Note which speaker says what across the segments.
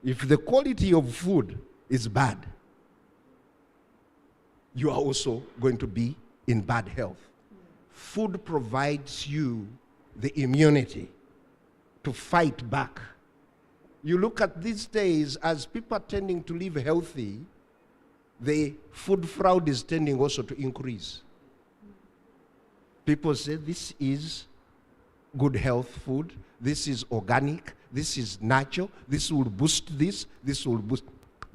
Speaker 1: If the quality of food is bad, you are also going to be in bad health. Food provides you the immunity to fight back. You look at these days, as people are tending to live healthy, the food fraud is tending also to increase. People say this is good health food, this is organic, this is natural, this will boost this will boost.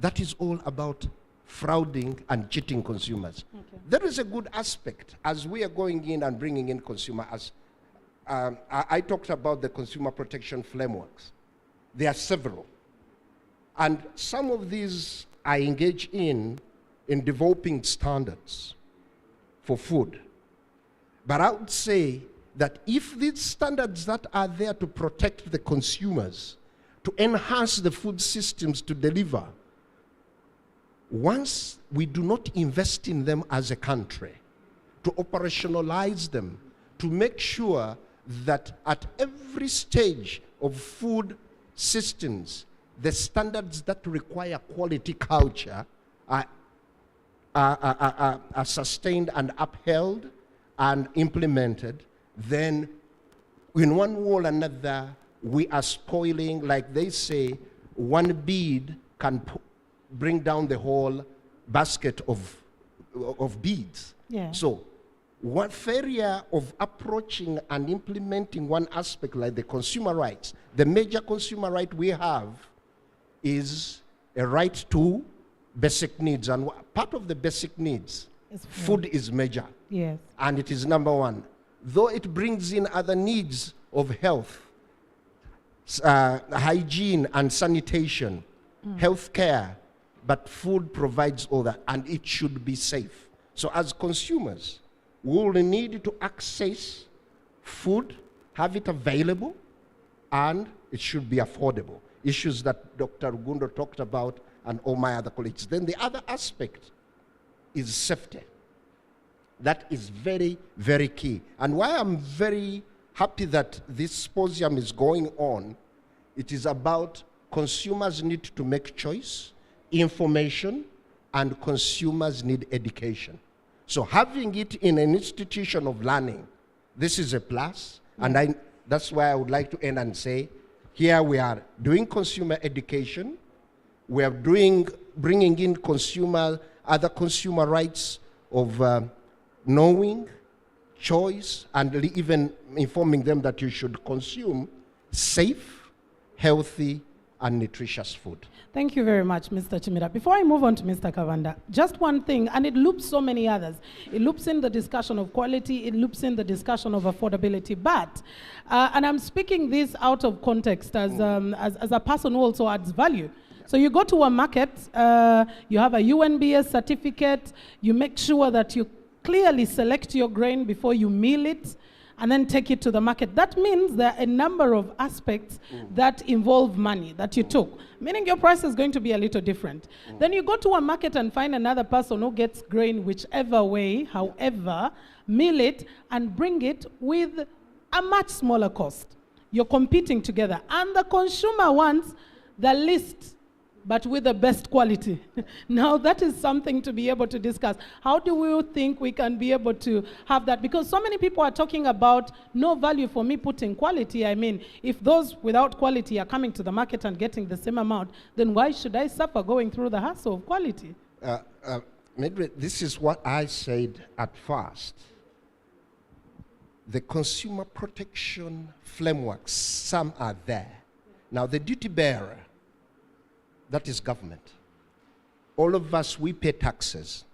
Speaker 1: That is all about frauding and cheating consumers. Okay. There is a good aspect as we are going in and bringing in consumer. As I talked about the consumer protection frameworks. There are several. And some of these I engage in developing standards for food. But I would say that if these standards that are there to protect the consumers, to enhance the food systems to deliver, once we do not invest in them as a country, to operationalize them, to make sure that at every stage of food systems, the standards that require quality culture are sustained and upheld and implemented, then in one way or another, we are spoiling, like they say, one bead can bring down the whole basket of beads. Yeah. So one failure of approaching and implementing one aspect like the consumer rights, the major consumer right we have is a right to basic needs. And part of the basic needs, food is major. Yes. And it is number one. Though it brings in other needs of health, hygiene and sanitation, health care, but food provides all that, and it should be safe. So as consumers, we will need to access food, have it available, and it should be affordable. Issues that Dr. Rugundo talked about and all my other colleagues. Then the other aspect is safety. That is very, very key. And why I'm very happy that this symposium is going on, it is about consumers need to make choice, information, and consumers need education. So having it in an institution of learning, this is a plus. And that's why I would like to end and say, here we are doing consumer education. We are bringing in other consumer rights of knowing, choice, and even informing them that you should consume safe, healthy, and nutritious food.
Speaker 2: Thank you very much, Mr. Chimira. Before I move on to Mr. Kavanda, just one thing, and it loops so many others. It loops in the discussion of quality, it loops in the discussion of affordability, but, and I'm speaking this out of context as a person who also adds value. So you go to a market, you have a UNBS certificate, you make sure that you clearly select your grain before you mill it, and then take it to the market. That means there are a number of aspects that involve money that you took, meaning your price is going to be a little different. Then you go to a market and find another person who gets grain whichever way, however, mill it and bring it with a much smaller cost. You're competing together, and the consumer wants the least but with the best quality. Now that is something to be able to discuss. How do we think we can be able to have that? Because so many people are talking about no value for me putting quality. I mean, if those without quality are coming to the market and getting the same amount, then why should I suffer going through the hassle of quality?
Speaker 1: Maybe this is what I said at first. The consumer protection frameworks, some are there. Now the duty bearer, that is government. All of us, we pay taxes.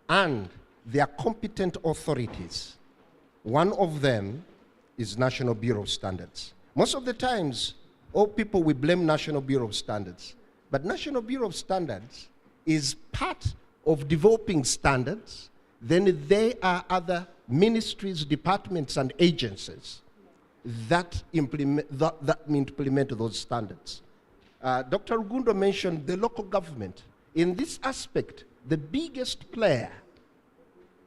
Speaker 1: And there are competent authorities. One of them is National Bureau of Standards. Most of the times, all people, we blame National Bureau of Standards. But National Bureau of Standards is part of developing standards. Then there are other ministries, departments, and agencies that implement those standards. Dr. Rugundo mentioned the local government. In this aspect, the biggest player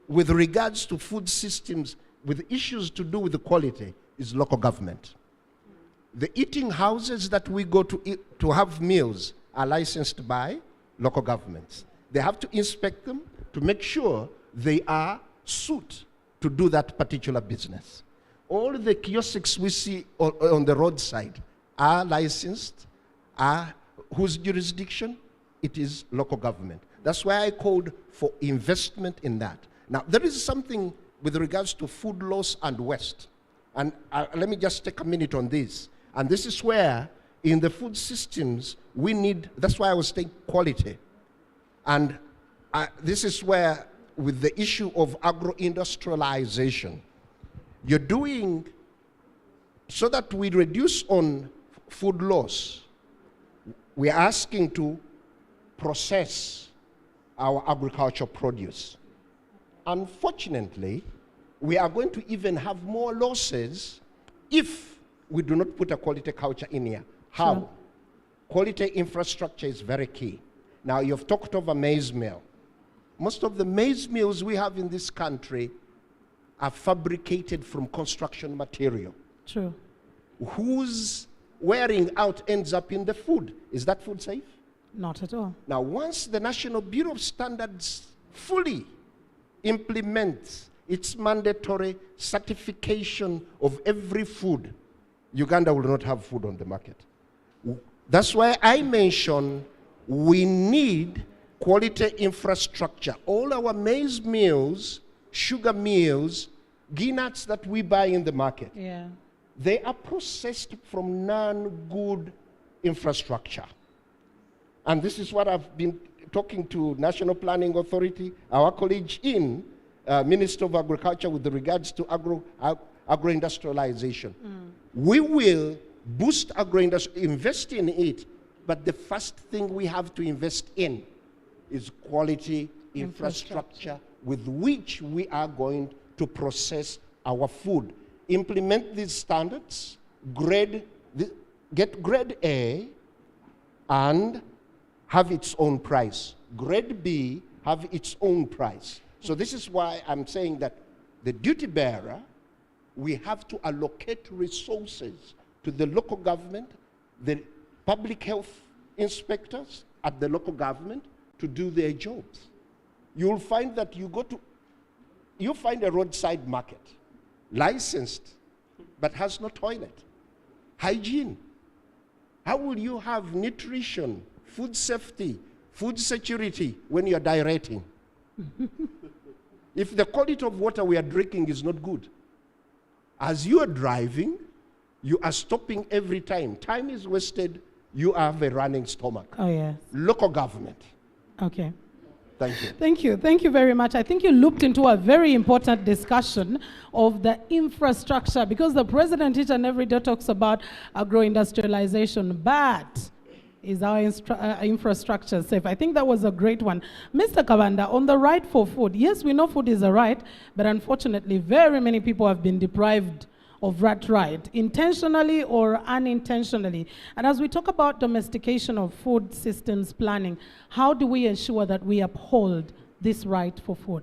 Speaker 1: with regards to food systems, with issues to do with the quality, is local government. The eating houses that we go to eat, to have meals are licensed by local governments. They have to inspect them to make sure they are suited to do that particular business. All the kiosks we see on the roadside are licensed, whose jurisdiction? It is local government. That's why I called for investment in that. Now, there is something with regards to food loss and waste. And let me just take a minute on this. And this is where, in the food systems, we need, that's why I was saying quality. And this is where, with the issue of agro-industrialization, you're doing, so that we reduce on food loss, we're asking to process our agricultural produce. Unfortunately, we are going to even have more losses if we do not put a quality culture in here. How? Sure. Quality infrastructure is very key. Now, you've talked of a maize mill. Most of the maize mills we have in this country are fabricated from construction material.
Speaker 2: True.
Speaker 1: Whose wearing out ends up in the food. Is that food safe?
Speaker 2: Not at all.
Speaker 1: Now, once the National Bureau of Standards fully implements its mandatory certification of every food, Uganda will not have food on the market. That's why I mention we need quality infrastructure. All our maize mills, sugar mills, peanuts that we buy in the market, they are processed from non-good infrastructure. And this is what I've been talking to National Planning Authority, our colleague in Minister of Agriculture with regards to agro-industrialization. We will boost agro-industry, invest in it, but the first thing we have to invest in is quality infrastructure with which we are going to process our food. Implement these standards, get grade A, and have its own price. Grade B, have its own price. So this is why I'm saying that the duty bearer, we have to allocate resources to the local government, the public health inspectors at the local government to do their jobs. You'll find that you find a roadside market, licensed, but has no toilet. Hygiene. How will you have nutrition, food safety, food security when you're diureting? If the quality of water we are drinking is not good, as you are driving, you are stopping every time. Time is wasted, you have a running stomach.
Speaker 2: Oh, yes.
Speaker 1: Local government.
Speaker 2: Okay.
Speaker 1: Thank you.
Speaker 2: Thank you. Thank you very much. I think you looked into a very important discussion of the infrastructure, because the president each and every day talks about agro-industrialization, but is our infrastructure safe? I think that was a great one. Mr. Kavanda, on the right for food, yes, we know food is a right, but unfortunately, very many people have been deprived of that right, intentionally or unintentionally. And as we talk about domestication of food systems planning, how do we ensure that we uphold this right for food?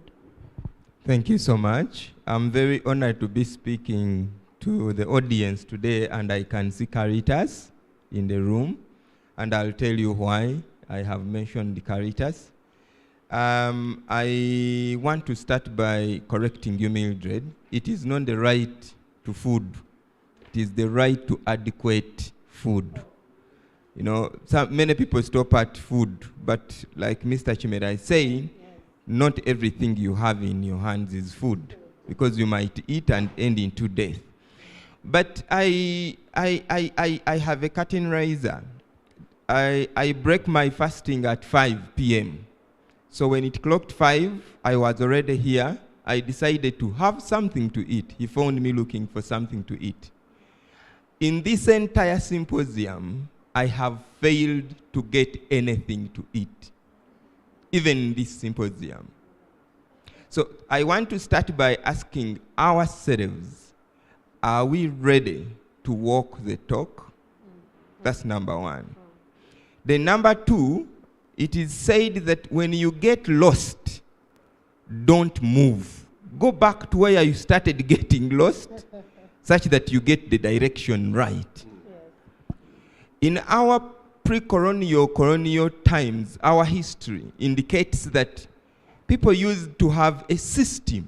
Speaker 3: Thank you so much. I'm very honored to be speaking to the audience today, and I can see Caritas in the room, and I'll tell you why I have mentioned the Caritas. I want to start by correcting you, Mildred. It is not the right to food. It is the right to adequate food. You know, many people stop at food, but like Mr. Chimera is saying, not everything you have in your hands is food, because you might eat and end into death. But I have a curtain raiser. I break my fasting at 5 p.m. So when it clocked 5, I was already here. I decided to have something to eat. He found me looking for something to eat. In this entire symposium, I have failed to get anything to eat, even in this symposium. So I want to start by asking ourselves, are we ready to walk the talk? That's number one. Then number two, it is said that when you get lost, don't move. Go back to where you started getting lost, such that you get the direction right. In our pre-colonial, colonial times, our history indicates that people used to have a system.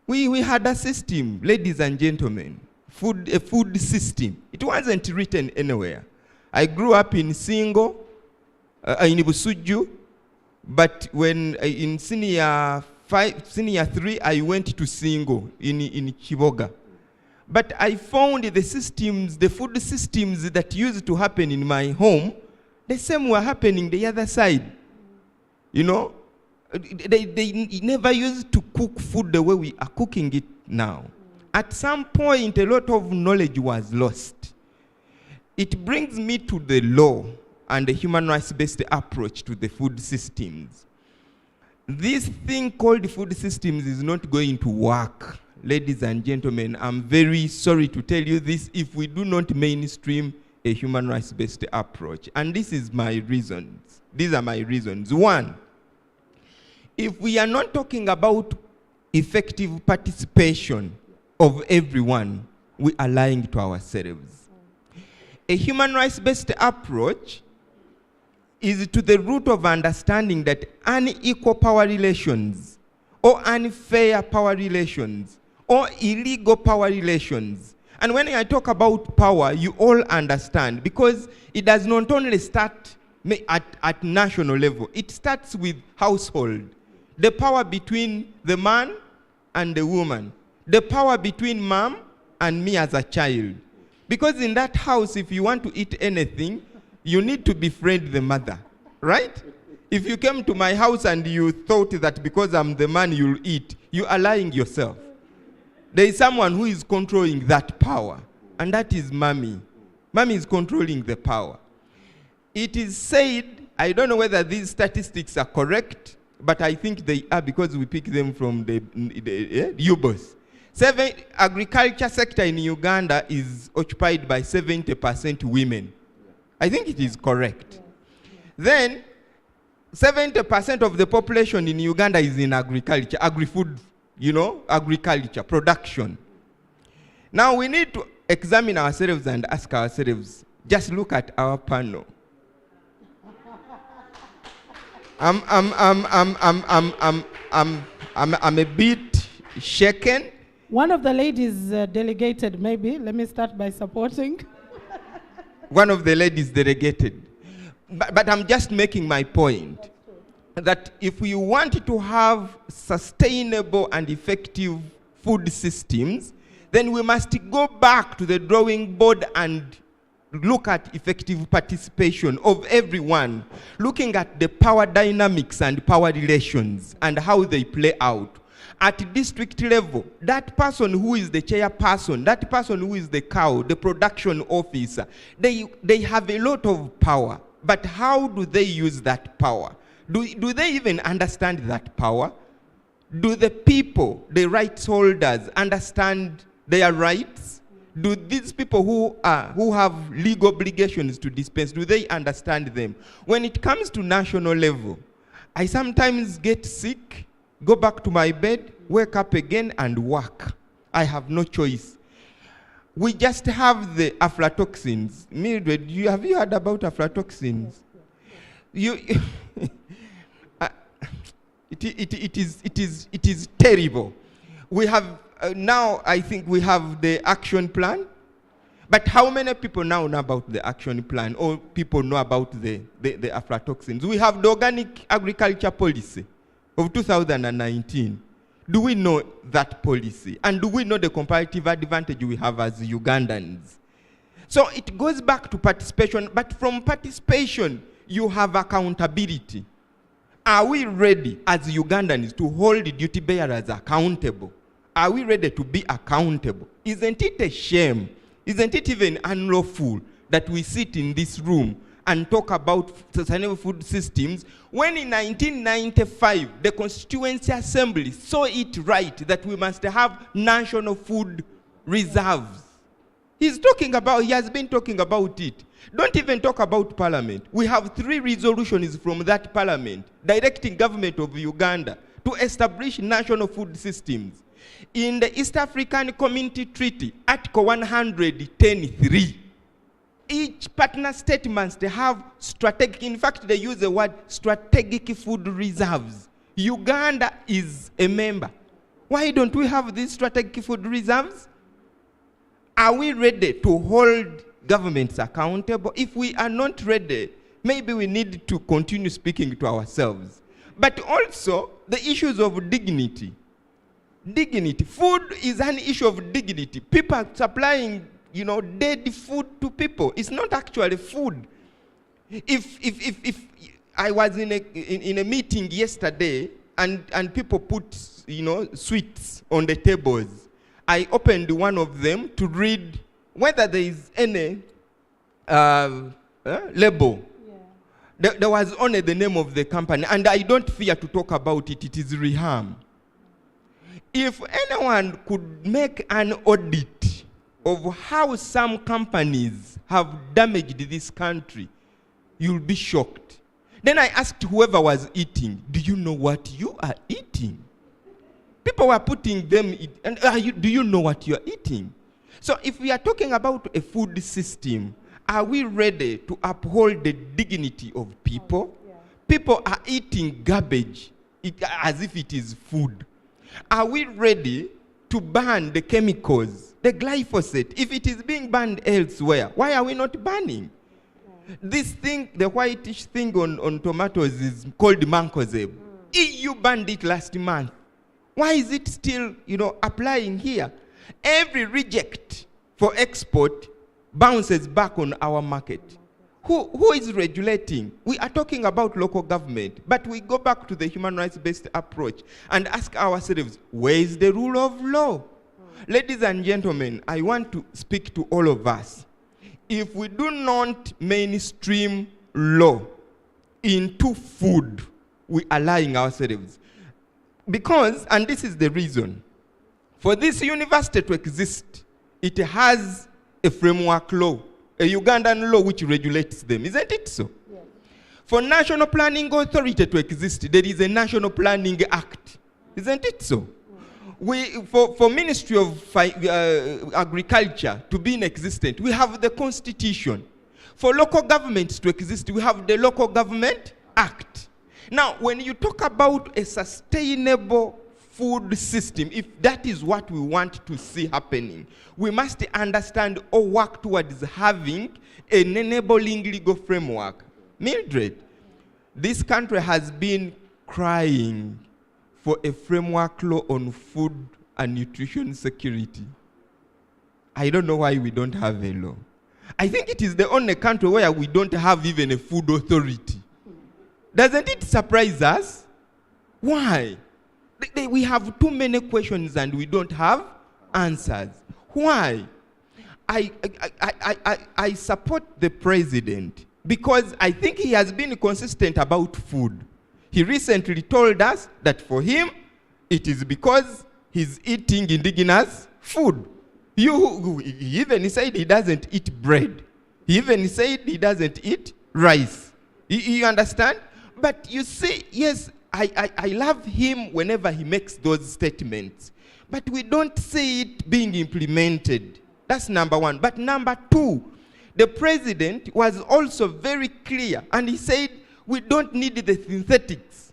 Speaker 3: We had a system, ladies and gentlemen, a food system. It wasn't written anywhere. I grew up in Singo, in Busuju, but when in senior 3, I went to Singo in Chiboga. But I found the systems, the food systems that used to happen in my home, the same were happening the other side. You know, they never used to cook food the way we are cooking it now. At some point, a lot of knowledge was lost. It brings me to the law and the human rights-based approach to the food systems. This thing called food systems is not going to work. Ladies and gentlemen, I'm very sorry to tell you this if we do not mainstream a human rights-based approach. And this is my reasons. These are my reasons. One, if we are not talking about effective participation of everyone, we are lying to ourselves. A human rights-based approach is to the root of understanding that unequal power relations or unfair power relations or illegal power relations. And when I talk about power, you all understand, because it does not only start at national level. It starts with household. The power between the man and the woman. The power between mom and me as a child. Because in that house, if you want to eat anything, you need to befriend the mother, right? If you came to my house and you thought that because I'm the man you'll eat, you are lying yourself. There is someone who is controlling that power, and that is mommy. Mommy is controlling the power. It is said, I don't know whether these statistics are correct, but I think they are because we pick them from the UBOS. Agriculture sector in Uganda is occupied by 70% women. I think it is correct. Then, 70% of the population in Uganda is in agriculture, agri-food, agriculture, production. Now we need to examine ourselves and ask ourselves, just look at our panel. I'm a bit shaken.
Speaker 2: One of the ladies delegated, maybe. Let me start by supporting.
Speaker 3: One of the ladies delegated. But I'm just making my point that if we want to have sustainable and effective food systems, then we must go back to the drawing board and look at effective participation of everyone, looking at the power dynamics and power relations and how they play out. At district level, that person who is the chairperson, that person who is the cow, the production officer, they have a lot of power. But how do they use that power? Do they even understand that power? Do the people, the rights holders, understand their rights? Do these people who have legal obligations to dispense, do they understand them? When it comes to national level, I sometimes get sick, go back to my bed, wake up again and work. I have no choice. We just have the aflatoxins. Mildred, have you heard about aflatoxins? It is terrible. We have now, I think we have the action plan. But how many people now know about the action plan, or people know about the aflatoxins? We have the organic agriculture policy of 2019. Do we know that policy? And do we know the comparative advantage we have as Ugandans? So it goes back to participation, but from participation, you have accountability. Are we ready as Ugandans to hold duty bearers accountable? Are we ready to be accountable? Isn't it a shame? Isn't it even unlawful that we sit in this room and talk about sustainable food systems when in 1995 the Constituency Assembly saw it right that we must have national food reserves? He has been talking about it. Don't even talk about Parliament. We have 3 resolutions from that Parliament directing government of Uganda to establish national food systems. In the East African Community Treaty, Article 110.3, Each partner state must have strategic, in fact, they use the word strategic food reserves. Uganda is a member. Why don't we have these strategic food reserves? Are we ready to hold governments accountable? If we are not ready, maybe we need to continue speaking to ourselves. But also, the issues of dignity. Dignity. Food is an issue of dignity. People are supplying, dead food to people. It's not actually food. If I was in a meeting yesterday and people put, sweets on the tables, I opened one of them to read whether there is any label. Yeah. There was only the name of the company, and I don't fear to talk about it. It is Riham. If anyone could make an audit of how some companies have damaged this country, you'll be shocked. Then I asked whoever was eating, do you know what you are eating? People were putting them, do you know what you are eating? So if we are talking about a food system, are we ready to uphold the dignity of people? Yeah. People are eating garbage as if it is food. Are we ready to ban the chemicals, the glyphosate? If it is being banned elsewhere, why are we not banning? Yeah. This thing, the whitish thing on tomatoes is called mancozeb. EU banned it last month. Why is it still, applying here? Every reject for export bounces back on our market. Who is regulating? We are talking about local government, but we go back to the human rights-based approach and ask ourselves, where is the rule of law? Ladies and gentlemen, I want to speak to all of us. If we do not mainstream law into food, we are lying ourselves. Because, and this is the reason, for this university to exist, it has a framework law, a Ugandan law which regulates them. Isn't it so? Yes. For National Planning Authority to exist, there is a National Planning Act. Isn't it so? For Ministry of Agriculture to be in existence, we have the Constitution. For local governments to exist, we have the Local Government Act. Now, when you talk about a sustainable food system, if that is what we want to see happening, we must understand or work towards having an enabling legal framework. Mildred, this country has been crying for a framework law on food and nutrition security. I don't know why we don't have a law. I think it is the only country where we don't have even a food authority. Doesn't it surprise us? Why? We have too many questions and we don't have answers. Why? I support the president because I think he has been consistent about food. He recently told us that for him, it is because he's eating indigenous food. He even said he doesn't eat bread. He even said he doesn't eat rice. You understand? But you see, yes, I love him whenever he makes those statements. But we don't see it being implemented. That's number one. But number two, the president was also very clear. And he said, we don't need the synthetics.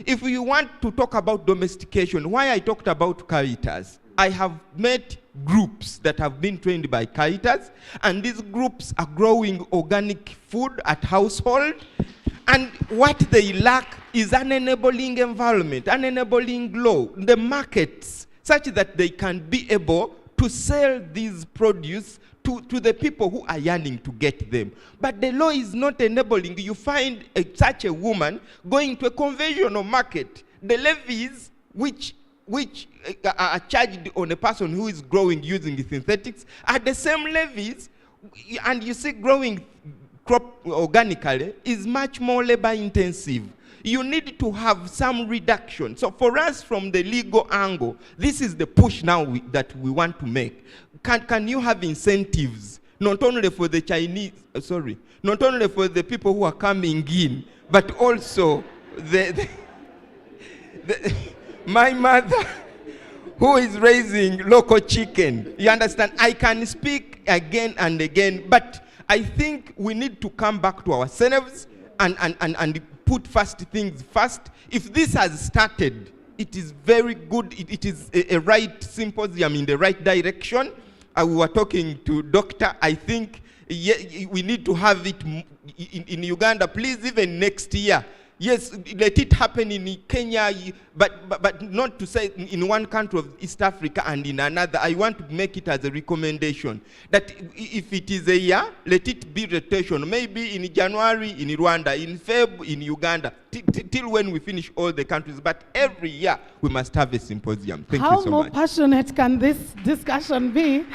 Speaker 3: If we want to talk about domestication, why I talked about Caritas, I have met groups that have been trained by Caritas, and these groups are growing organic food at household. And what they lack is an enabling environment, an enabling law, the markets, such that they can be able to sell these produce to the people who are yearning to get them. But the law is not enabling. You find such a woman going to a conventional market. The levies which are charged on a person who is growing using synthetics are the same levies, and you see growing crop organically is much more labor intensive. You need to have some reduction. So for us, from the legal angle, this is the push now that we want to make. Can you have incentives, not only for the not only for the people who are coming in, but also my mother who is raising local chicken. You understand? I can speak again and again, but I think we need to come back to ourselves and put first things first. If this has started, it is very good. It is a right symposium in the right direction. We were talking to Doctor. I think we need to have it in Uganda, please, even next year. Yes, let it happen in Kenya, but not to say in one country of East Africa and in another. I want to make it as a recommendation that if it is a year, let it be rotation. Maybe in January in Rwanda, in February in Uganda, till when we finish all the countries. But every year we must have a symposium. Thank you so much.
Speaker 2: How more passionate can this discussion be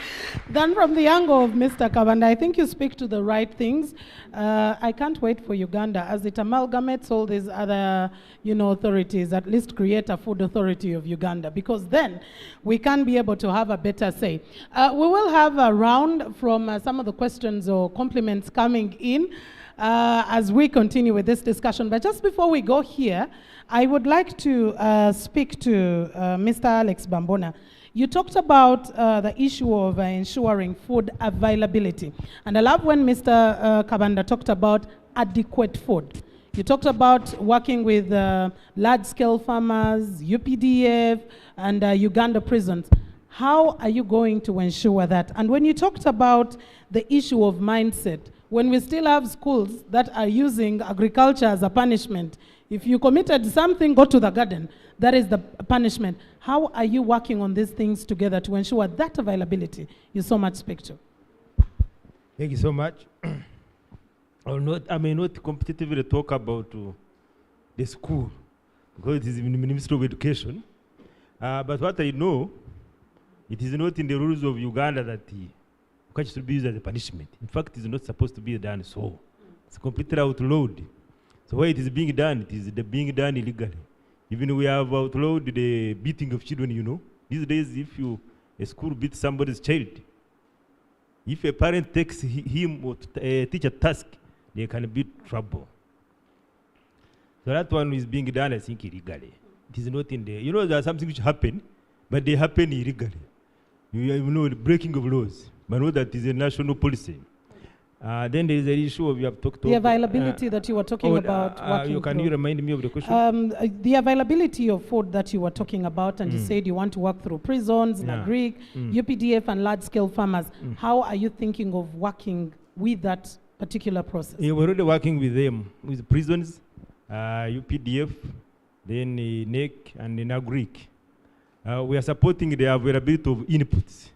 Speaker 2: than from the angle of Mr. Kavanda? I think you speak to the right things. I can't wait for Uganda as it amalgamates all these other, authorities, at least create a food authority of Uganda, because then we can be able to have a better say. We will have a round from some of the questions or compliments coming in as we continue with this discussion. But just before we go here, I would like to speak to Mr. Alex Bambona. You talked about the issue of ensuring food availability. And I love when Mr. Kavanda talked about adequate food. You talked about working with large-scale farmers, UPDF, and Uganda prisons. How are you going to ensure that? And when you talked about the issue of mindset, when we still have schools that are using agriculture as a punishment, if you committed something, go to the garden. That is the punishment. How are you working on these things together to ensure that availability you so much speak to?
Speaker 4: Thank you so much. I may not competitively talk about the school, because it is in the Ministry of Education. But what I know, it is not in the rules of Uganda that the catch should be used as a punishment. In fact, it is not supposed to be done so. It's completely outlawed. So why it is being done, it is being done illegally. Even we have outlawed the beating of children, These days, if a school beats somebody's child, if a parent takes him or a teacher task, there can be trouble. So that one is being done, I think, illegally. It is not in there. There are some things which happen, but they happen illegally. The breaking of laws. But know that is a national policy. Then there is the issue of, you have talked about
Speaker 2: the availability that you were talking about.
Speaker 4: Can you remind me of the question?
Speaker 2: The availability of food that you were talking about, and you said you want to work through prisons, Greek, UPDF, and large-scale farmers. How are you thinking of working with that particular process?
Speaker 4: We're already working with them, with prisons, UPDF, then NEC, and Greek. We are supporting the availability of inputs.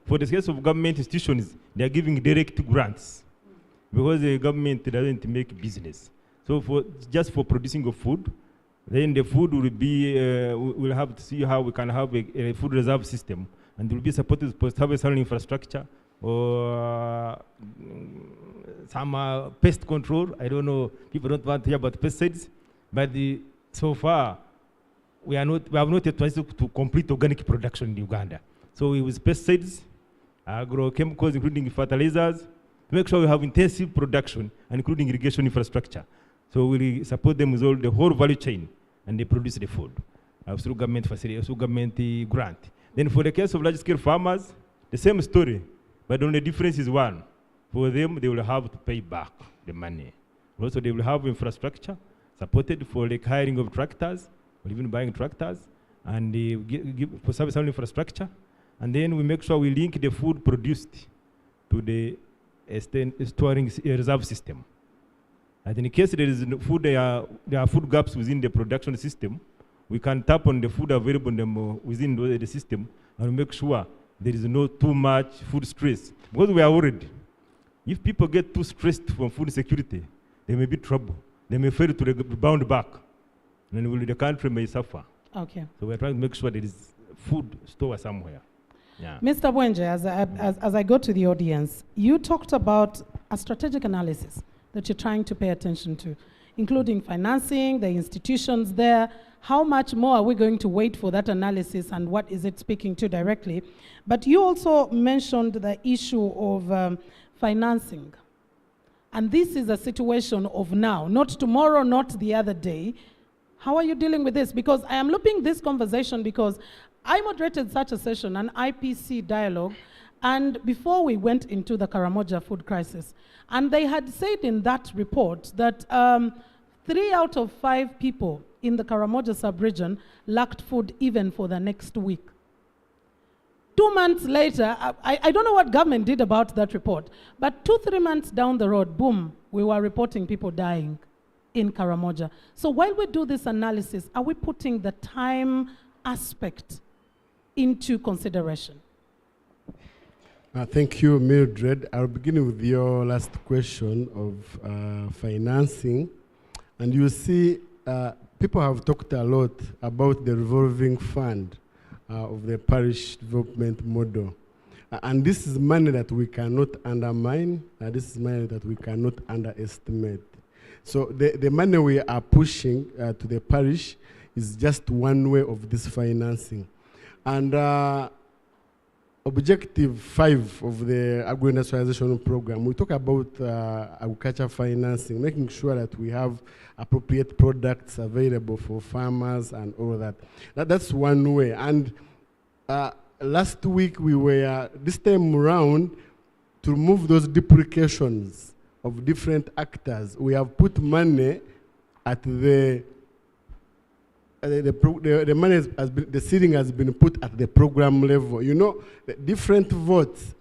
Speaker 4: For the case of government institutions, they are giving direct grants because the government doesn't make business. So just for producing of food, then the food will be, we'll have to see how we can have a food reserve system, and will be supported with post-harvest infrastructure or some pest control. I don't know, people don't want to hear about pesticides, but so far, we have not yet tried to complete organic production in Uganda. So we use pesticides, agrochemicals, including fertilizers, to make sure we have intensive production, and including irrigation infrastructure. So we support them with the whole value chain, and they produce the food through government facility, through government grant. Then for the case of large-scale farmers, the same story, but the only difference is one. For them, they will have to pay back the money. Also, they will have infrastructure supported for the hiring of tractors, or even buying tractors, and they give for service infrastructure. And then we make sure we link the food produced to the storing reserve system. And in case there is food, there are food gaps within the production system, we can tap on the food available within the system and make sure there is no too much food stress. Because we are worried. If people get too stressed from food security, there may be trouble. They may fail to bound back. And then the country may suffer.
Speaker 2: Okay.
Speaker 4: So we're trying to make sure there is food store somewhere. Yeah.
Speaker 2: Mr. Bwenje, as I go to the audience, you talked about a strategic analysis that you're trying to pay attention to, including financing, the institutions there. How much more are we going to wait for that analysis, and what is it speaking to directly? But you also mentioned the issue of financing. And this is a situation of now, not tomorrow, not the other day. How are you dealing with this? Because I am looping this conversation because I moderated such a session, an IPC dialogue, and before we went into the Karamoja food crisis. And they had said in that report that 3 out of 5 people in the Karamoja sub-region lacked food even for the next week. 2 months later, I don't know what government did about that report, but 2-3 months down the road, boom, we were reporting people dying in Karamoja. So while we do this analysis, are we putting the time aspect into consideration?
Speaker 5: Thank you, Mildred. I'll begin with your last question of financing. And you see, people have talked a lot about the revolving fund of the parish development model. And this is money that we cannot undermine. This is money that we cannot underestimate. So the money we are pushing to the parish is just one way of this financing. And Objective 5 of the agro-industrialization program, we talk about agriculture financing, making sure that we have appropriate products available for farmers and all that. That's one way. And last week we were, this time around, to remove those duplications of different actors, we have put money at the money has been, the seeding has been put at the program level. You know, the different votes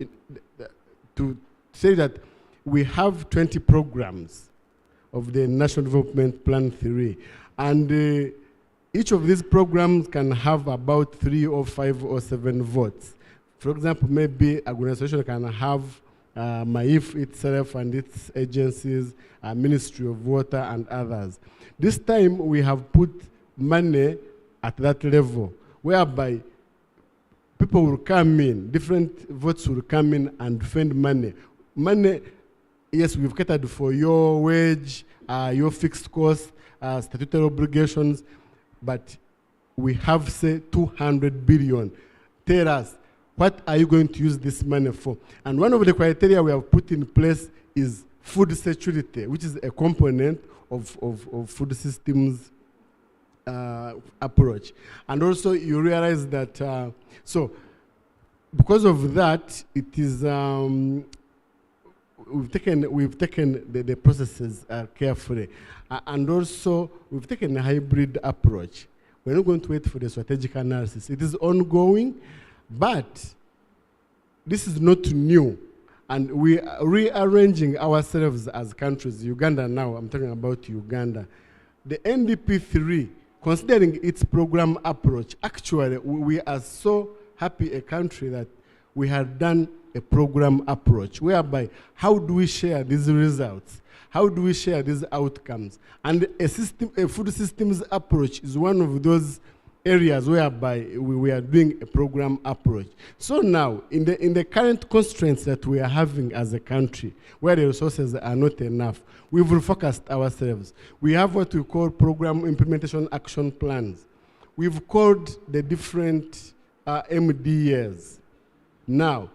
Speaker 5: to say that we have 20 programs of the National Development Plan 3. And each of these programs can have about 3 or 5 or 7 votes. For example, maybe an organization can have MAIF itself and its agencies, Ministry of Water and others. This time we have put money at that level, whereby people will come in, different votes will come in and defend money. Money, yes, we've catered for your wage, your fixed costs, statutory obligations, but we have, say, 200 billion. Tell us, what are you going to use this money for? And one of the criteria we have put in place is food security, which is a component of food systems approach. And also you realize that, so because of that, it is, we've taken the processes carefully. And also we've taken a hybrid approach. We're not going to wait for the strategic analysis. It is ongoing, but this is not new. And we are rearranging ourselves as countries. Uganda now, I'm talking about Uganda. The NDP3, considering its program approach, actually, we are so happy a country that we have done a program approach, whereby how do we share these results? How do we share these outcomes? And a food systems approach is one of those areas whereby we are doing a program approach. So now, in the current constraints that we are having as a country, where the resources are not enough, we've refocused ourselves. We have what we call program implementation action plans. We've called the different MDAs. Now,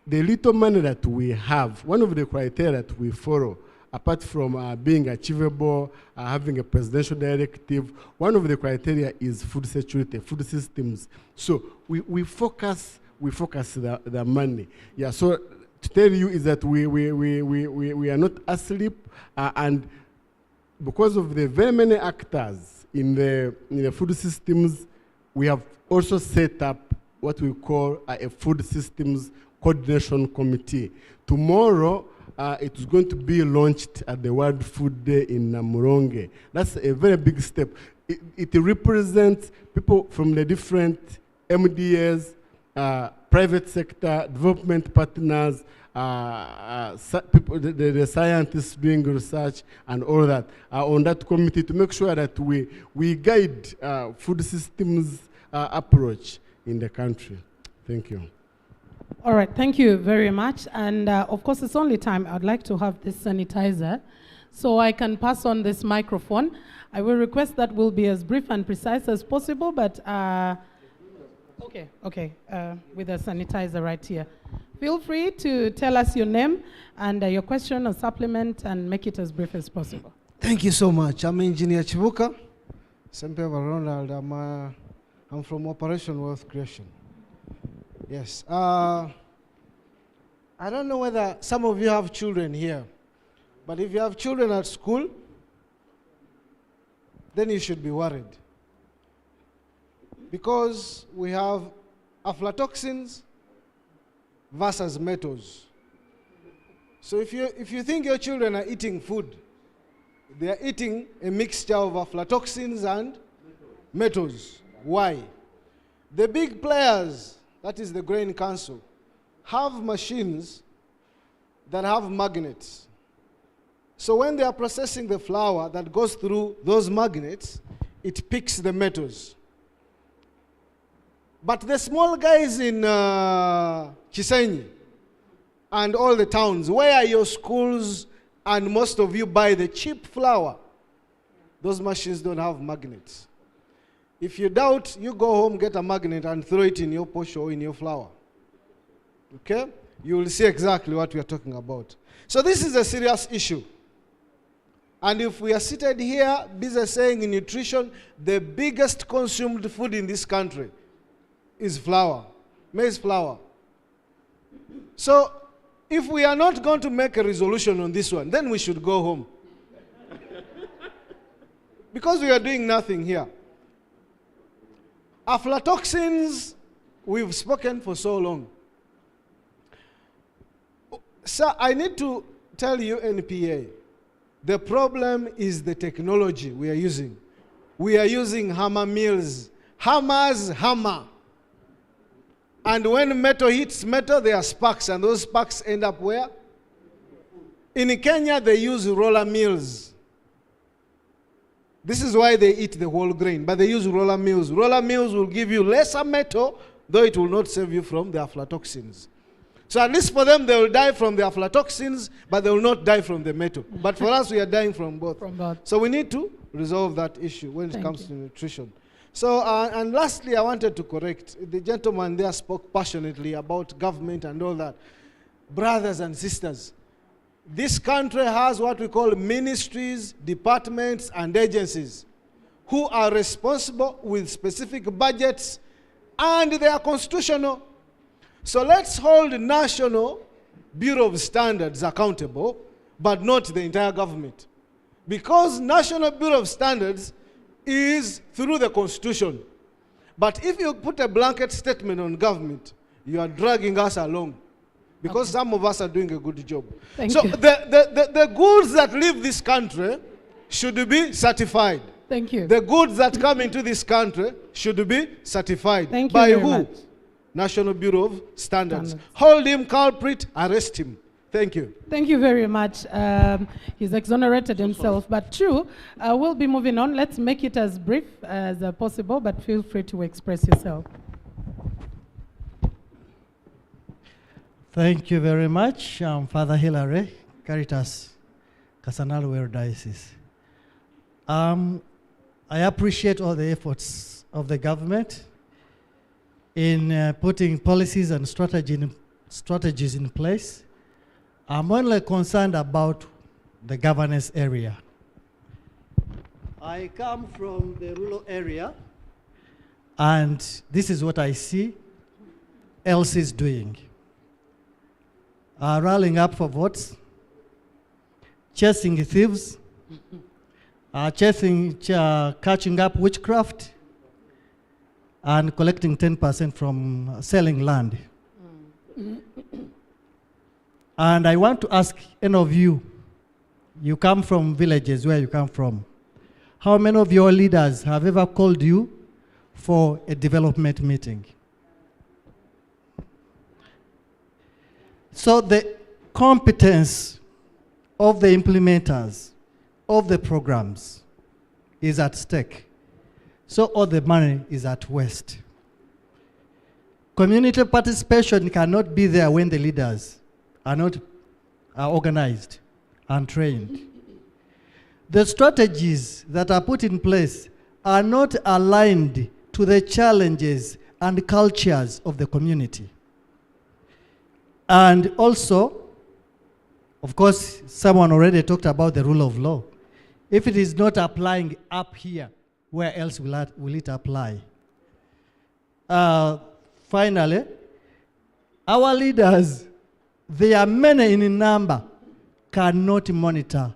Speaker 5: the little money that we have, one of the criteria that we follow, apart from being achievable, having a presidential directive, one of the criteria is food security, food systems. So we focus the money. Yeah. So to tell you is that we are not asleep, and because of the very many actors in the food systems, we have also set up what we call a food systems coordination committee. Tomorrow, it is going to be launched at the World Food Day in Muronge. That's a very big step. It represents people from the different MDAs, private sector, development partners, people, the scientists doing research and all that on that committee to make sure that we guide food systems approach in the country. Thank you.
Speaker 2: All right, thank you very much. And of course, it's only time I'd like to have this sanitizer so I can pass on this microphone. I will request that we'll be as brief and precise as possible, but with a sanitizer right here. Feel free to tell us your name and your question or supplement and make it as brief as possible.
Speaker 6: Thank you so much. I'm Engineer Chibuka. Sempe Ronald. I'm from Operation Wealth Creation. Yes. I don't know whether some of you have children here, but if you have children at school, then you should be worried. Because we have aflatoxins versus metals. So if you think your children are eating food, they are eating a mixture of aflatoxins and metals. Why? The big players, that is the Grain Council, have machines that have magnets. So when they are processing the flour that goes through those magnets, it picks the metals. But the small guys in Chisenyi and all the towns, where are your schools and most of you buy the cheap flour? Those machines don't have magnets. If you doubt, you go home, get a magnet and throw it in your posh or in your flour. Okay? You will see exactly what we are talking about. So this is a serious issue. And if we are seated here, busy saying in nutrition, the biggest consumed food in this country is flour, maize flour. So if we are not going to make a resolution on this one, then we should go home. Because we are doing nothing here. Aflatoxins, we've spoken for so long. Sir, I need to tell you, NPA, the problem is the technology we are using. We are using hammer mills. Hammers hammer. And when metal hits metal, there are sparks, and those sparks end up where? In Kenya, they use roller mills. This is why they eat the whole grain, but they use roller mills. Roller mills will give you lesser metal, though it will not save you from the aflatoxins. So at least for them, they will die from the aflatoxins, but they will not die from the metal. But for us, we are dying from both.
Speaker 2: From both.
Speaker 6: So we need to resolve that issue when it comes to nutrition. So, and lastly, I wanted to correct. The gentleman there spoke passionately about government and all that. Brothers and sisters, this country has what we call ministries, departments, and agencies who are responsible with specific budgets, and they are constitutional. So let's hold the National Bureau of Standards accountable, but not the entire government. Because National Bureau of Standards is through the Constitution. But if you put a blanket statement on government, you are dragging us along. Because some of us are doing a good job.
Speaker 2: Thank
Speaker 6: so
Speaker 2: you.
Speaker 6: the goods that leave this country should be certified.
Speaker 2: Thank you.
Speaker 6: The goods that come into this country should be certified.
Speaker 2: Thank you
Speaker 6: by
Speaker 2: very
Speaker 6: who?
Speaker 2: much.
Speaker 6: National Bureau of Standards. Hold him culprit, arrest him. Thank you.
Speaker 2: Thank you very much. He's exonerated himself, but true. We'll be moving on. Let's make it as brief as possible, but feel free to express yourself.
Speaker 7: Thank you very much. I'm Father Hilary, Caritas, Kasanalwero Diocese. I appreciate all the efforts of the government in putting policies and strategies in place. I'm only concerned about the governance area. I come from the rural area, and this is what I see else is doing. Rallying up for votes, chasing thieves, catching up witchcraft, and collecting 10% from selling land. And I want to ask any of you, you come from villages where you come from, how many of your leaders have ever called you for a development meeting? So the competence of the implementers of the programs is at stake. So all the money is at waste. Community participation cannot be there when the leaders are organized and trained. The strategies that are put in place are not aligned to the challenges and cultures of the community. And also, of course, someone already talked about the rule of law. If it is not applying up here, where else will it apply? Finally, our leaders they are many in number, cannot monitor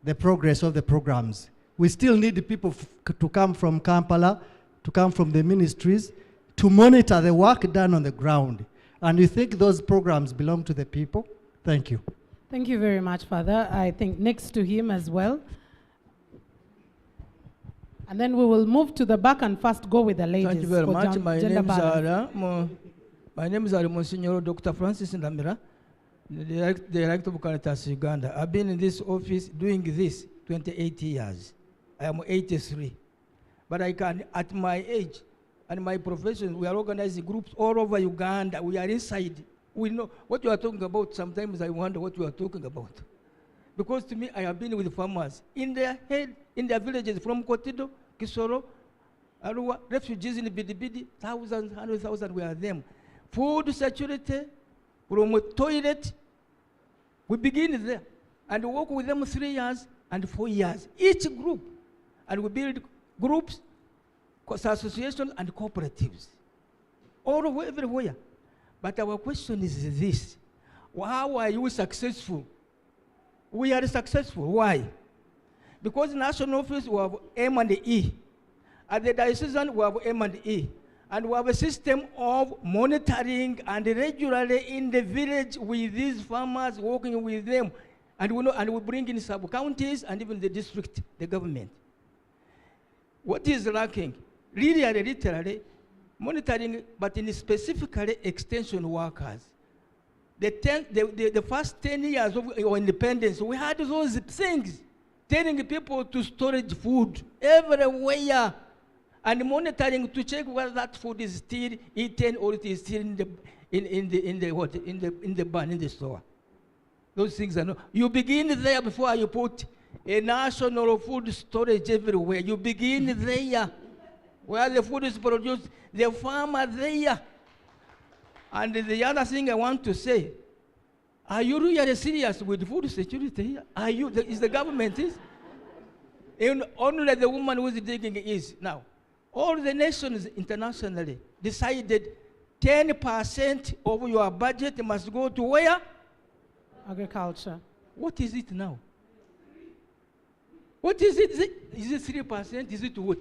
Speaker 7: the progress of the programs. We still need people to come from Kampala, to come from the ministries, to monitor the work done on the ground. And you think those programs belong to the people? Thank you.
Speaker 2: Thank you very much, Father. I think next to him as well. And then we will move to the back and first go with the ladies.
Speaker 8: Thank you very
Speaker 2: for
Speaker 8: much.
Speaker 2: My
Speaker 8: name is Monsignor Dr. Francis Ndamira, the Director of Caritas Uganda. I've been in this office doing this 28 years. I am 83. But I can, at my age and my profession, we are organizing groups all over Uganda. We are inside. We know what you are talking about. Sometimes I wonder what you are talking about. Because to me, I have been with farmers in their villages from Kotido, Kisoro, Arua, refugees in Bidibidi, thousands, 100,000 were them. Food security, from toilet, we begin there. And we work with them 3 years and 4 years, each group. And we build groups, associations, and cooperatives, all over everywhere. But our question is this: how are you successful? We are successful. Why? Because national office we have M and E. At the diocesan we have M and E. And we have a system of monitoring and regularly in the village with these farmers, working with them. And we bring in sub-counties and even the district, the government. What is lacking? Really and literally, monitoring, but in specifically extension workers. The first 10 years of our independence, we had those things, telling people to storage food everywhere, and monitoring to check whether that food is still eaten or it is still in the barn, in the store. Those things are not. You begin there before you put a national food storage everywhere. You begin there, where the food is produced, the farmer there. And the other thing I want to say, are you really serious with food security here? Are you? Is the government is? And only the woman who is digging is. Now, all the nations internationally decided 10% of your budget must go to where?
Speaker 2: Agriculture.
Speaker 8: What is it now? What is it? Is it 3%? Is it what?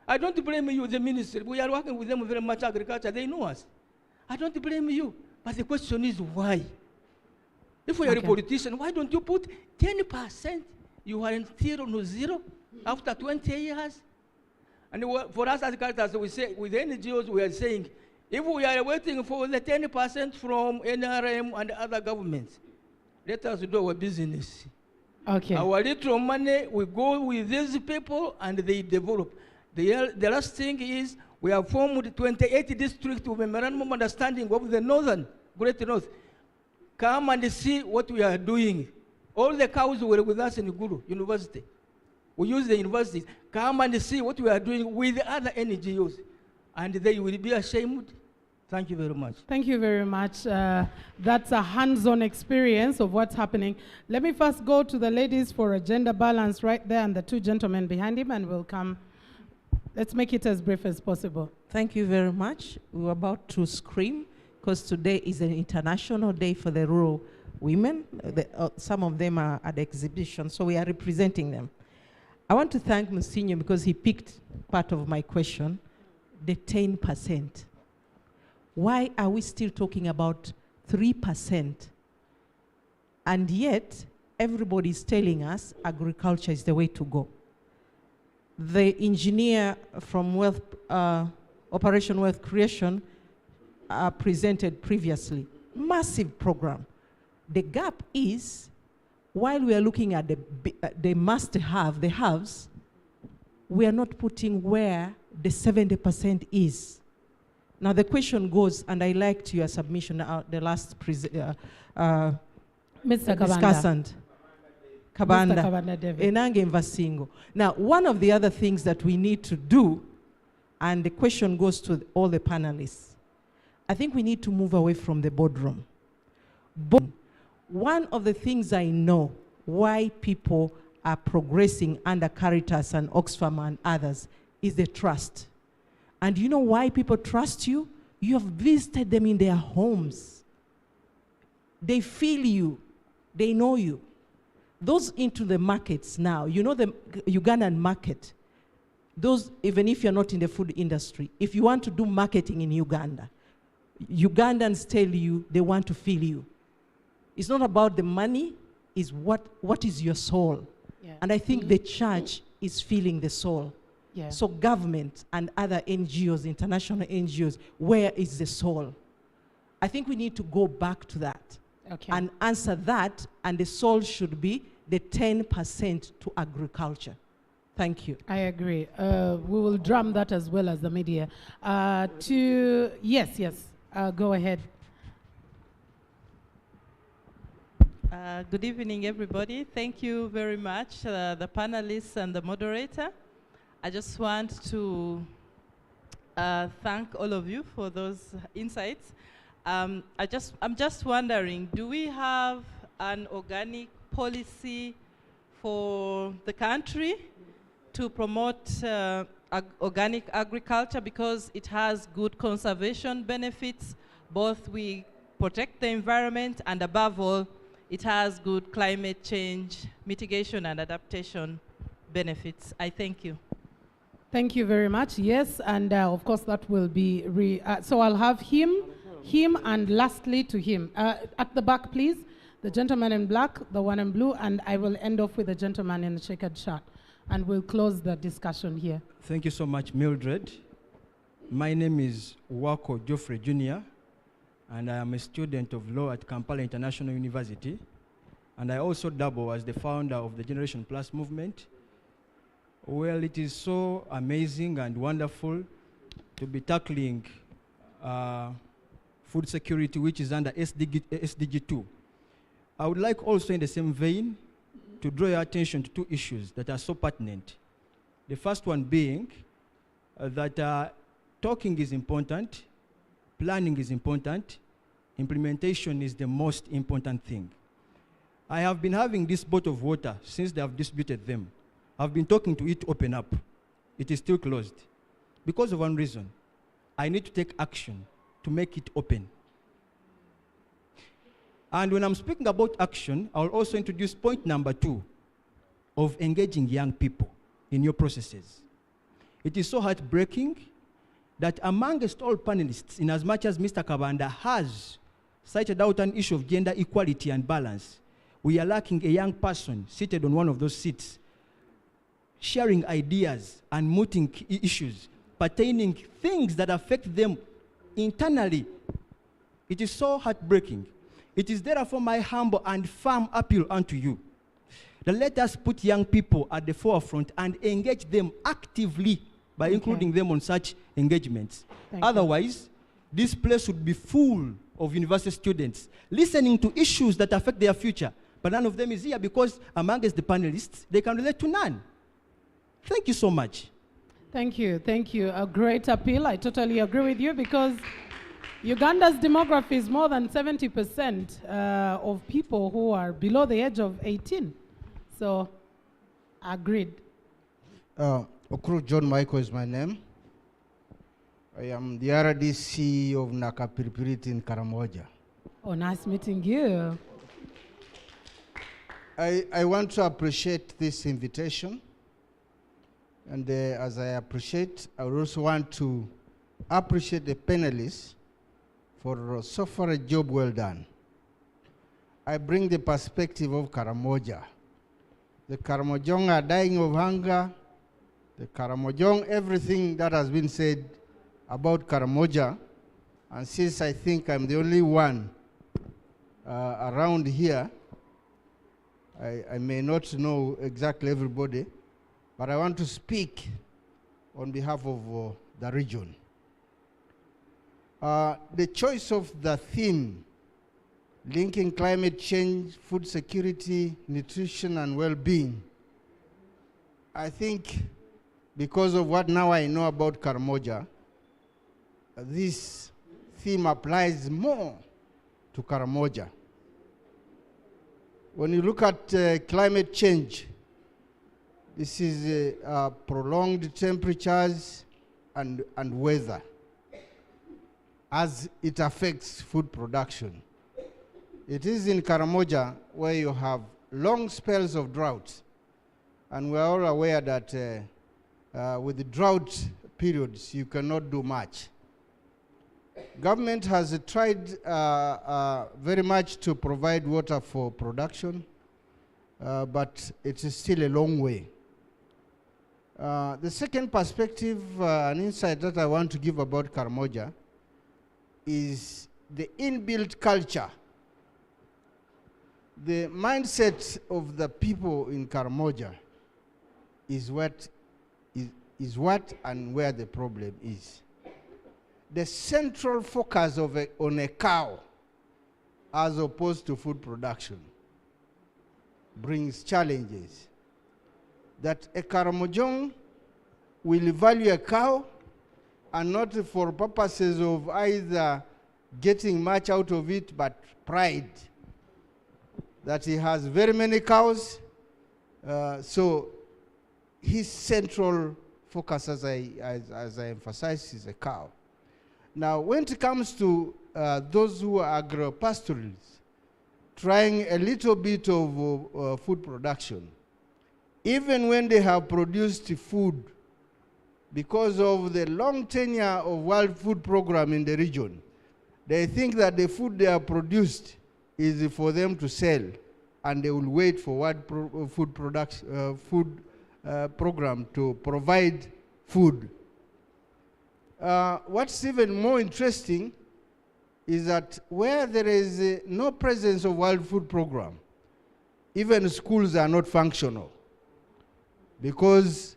Speaker 8: I don't blame you, the ministry. We are working with them very much agriculture. They know us. I don't blame you. But the question is why? If we are a politician, why don't you put 10%? You are still on zero after 20 years. And for us as Caritas, we say, with the NGOs, we are saying, if we are waiting for the 10% from NRM and other governments, let us do our business.
Speaker 2: Okay.
Speaker 8: Our little money, we go with these people and they develop. The last thing is, we have formed 28 districts with memorandum of understanding of the northern, Great North. Come and see what we are doing. All the cows were with us in Guru University. We use the universities. Come and see what we are doing with the other NGOs. And they will be ashamed. Thank you very much.
Speaker 2: Thank you very much. That's a hands-on experience of what's happening. Let me first go to the ladies for a gender balance right there and the two gentlemen behind him, and we'll come. Let's make it as brief as possible.
Speaker 9: Thank you very much. We were about to scream because today is an international day for the rural women. Some of them are at the exhibition, so we are representing them. I want to thank Monsignor because he picked part of my question, the 10%. Why are we still talking about 3%? And yet, everybody is telling us agriculture is the way to go. The engineer from Operation Wealth Creation presented previously. Massive program. The gap is, while we are looking at the must-have, the haves, we are not putting where the 70% is. Now the question goes, and I liked your submission, the last
Speaker 2: Mr.
Speaker 9: discussant. Kabanda, Enange Mvasingo. Now, one of the other things that we need to do, and the question goes to all the panelists, I think we need to move away from the boardroom. One of the things I know why people are progressing under Caritas and Oxfam and others is the trust. And you know why people trust you? You have visited them in their homes. They feel you. They know you. Those into the markets now, you know the Ugandan market, those, even if you're not in the food industry, if you want to do marketing in Uganda, Ugandans tell you they want to feel you. It's not about the money, it's what is your soul.
Speaker 2: Yeah.
Speaker 9: And I think the church is feeling the soul.
Speaker 2: Yeah.
Speaker 9: So government and other NGOs, international NGOs, where is the soul? I think we need to go back to that.
Speaker 2: Okay.
Speaker 9: And answer that, and the soul should be the 10% to agriculture. Thank you.
Speaker 2: I agree. We will drum that as well as the media. Yes, go ahead.
Speaker 10: Good evening, everybody. Thank you very much, the panelists and the moderator. I just want to thank all of you for those insights. I'm just wondering, do we have an organic policy for the country to promote organic agriculture, because it has good conservation benefits? Both we protect the environment, and above all, it has good climate change mitigation and adaptation benefits. I thank you.
Speaker 2: Thank you very much. Yes, and of course that will be, so I'll have him, and lastly to him. At the back, please. The gentleman in black, the one in blue, and I will end off with the gentleman in the checkered shirt. And we'll close the discussion here.
Speaker 11: Thank you so much, Mildred. My name is Wako Geoffrey Jr., and I am a student of law at Kampala International University. And I also double as the founder of the Generation Plus movement. Well, it is so amazing and wonderful to be tackling food security, which is under SDG 2. I would like also, in the same vein, to draw your attention to two issues that are so pertinent. The first one being that talking is important, planning is important, implementation is the most important thing. I have been having this bottle of water since they have distributed them. I've been talking to it open up. It is still closed. Because of one reason. I need to take action to make it open. And when I'm speaking about action, I'll also introduce point number 2 of engaging young people in your processes. It is so heartbreaking that amongst all panelists, in as much as Mr. Kabanda has cited out an issue of gender equality and balance, we are lacking a young person seated on one of those seats, sharing ideas and mooting issues pertaining things that affect them internally. It is so heartbreaking. It is therefore my humble and firm appeal unto you that let us put young people at the forefront and engage them actively by including them on such engagements. Otherwise, this place would be full of university students listening to issues that affect their future, but none of them is here because amongst the panelists, they can relate to none. Thank you so much.
Speaker 2: Thank you. A great appeal. I totally agree with you, because Uganda's demography is more than 70% of people who are below the age of 18. So, agreed.
Speaker 12: Okru John Michael is my name. I am the RDC of Nakapiripiriti in Karamoja.
Speaker 2: Oh, nice meeting you.
Speaker 12: I want to appreciate this invitation. And as I appreciate, I would also want to appreciate the panelists for so far a job well done. I bring the perspective of Karamoja. The Karamojong are dying of hunger. The Karamojong, everything that has been said about Karamoja, and since I think I'm the only one around here, I may not know exactly everybody, but I want to speak on behalf of the region. The choice of the theme, linking climate change, food security, nutrition, and well-being, I think because of what now I know about Karamoja, this theme applies more to Karamoja. When you look at climate change, this is prolonged temperatures and weather as it affects food production. It is in Karamoja where you have long spells of drought. And we are all aware that with the drought periods, you cannot do much. Government has tried very much to provide water for production, but it is still a long way. The second perspective, an insight that I want to give about Karamoja is the inbuilt culture. The mindset of the people in Karamoja is what and where the problem is. The central focus of on a cow as opposed to food production brings challenges. That a Karamojong will value a cow and not for purposes of either getting much out of it, but pride. That he has very many cows, so his central focus, as I emphasized, is a cow. Now, when it comes to those who are agro-pastoralists, trying a little bit of food production, even when they have produced food, because of the long tenure of World Food Program in the region, they think that the food they have produced is for them to sell, and they will wait for World Food Program to provide food. What's even more interesting is that where there is no presence of World Food Program, even schools are not functional, because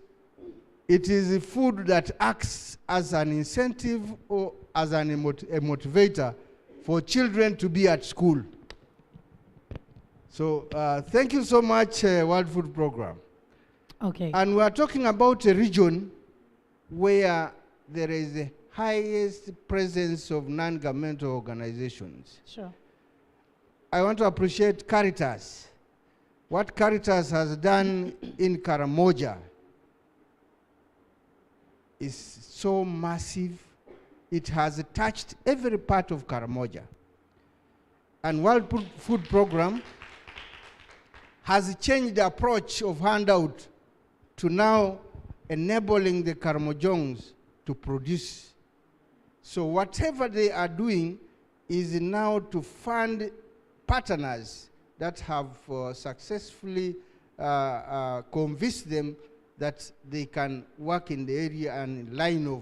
Speaker 12: it is a food that acts as an incentive or as a motivator for children to be at school. So thank you so much, World Food Program.
Speaker 2: Okay.
Speaker 12: And we are talking about a region where there is the highest presence of non-governmental organizations.
Speaker 2: Sure.
Speaker 12: I want to appreciate Caritas. What Caritas has done in Karamoja is so massive. It has touched every part of Karamoja. And World Food Program has changed the approach of handout to now enabling the Karamojongs to produce. So whatever they are doing is now to fund partners that have successfully convinced them that they can work in the area and line of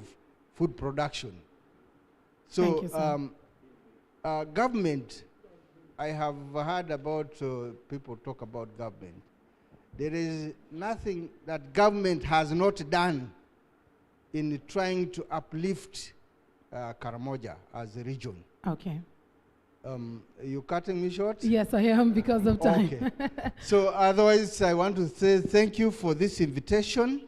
Speaker 12: food production. So government, I have heard about people talk about government. There is nothing that government has not done in trying to uplift Karamoja as a region.
Speaker 2: Okay.
Speaker 12: You cutting me short?
Speaker 2: Yes, I am, because of time.
Speaker 12: Okay. So otherwise, I want to say thank you for this invitation.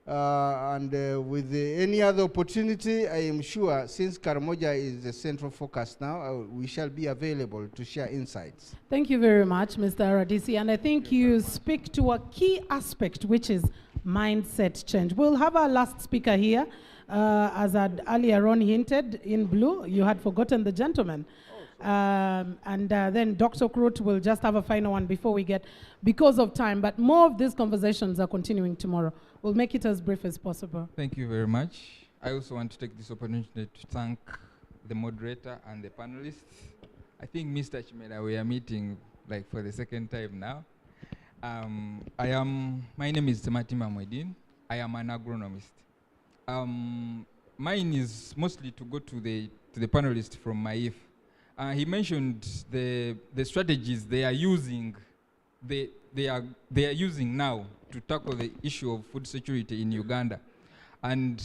Speaker 12: And with any other opportunity, I am sure, since Karamoja is the central focus now, we shall be available to share insights.
Speaker 2: Thank you very much, Mr. Aradisi. And I think you speak to a key aspect, which is mindset change. We'll have our last speaker here. As I'd earlier on hinted, in blue, you had forgotten the gentleman. Then Dr. Krut will just have a final one before we get, because of time, but more of these conversations are continuing tomorrow. We'll make it as brief as possible.
Speaker 3: Thank you very much. I also want to take this opportunity to thank the moderator and the panelists. I think Mr. Chimera, we are meeting like for the second time now. My name is Sematima Mwedin. I am an agronomist. Mine is mostly to go to the panelist from MAIF. He mentioned the strategies they are using, they are using now to tackle the issue of food security in Uganda. And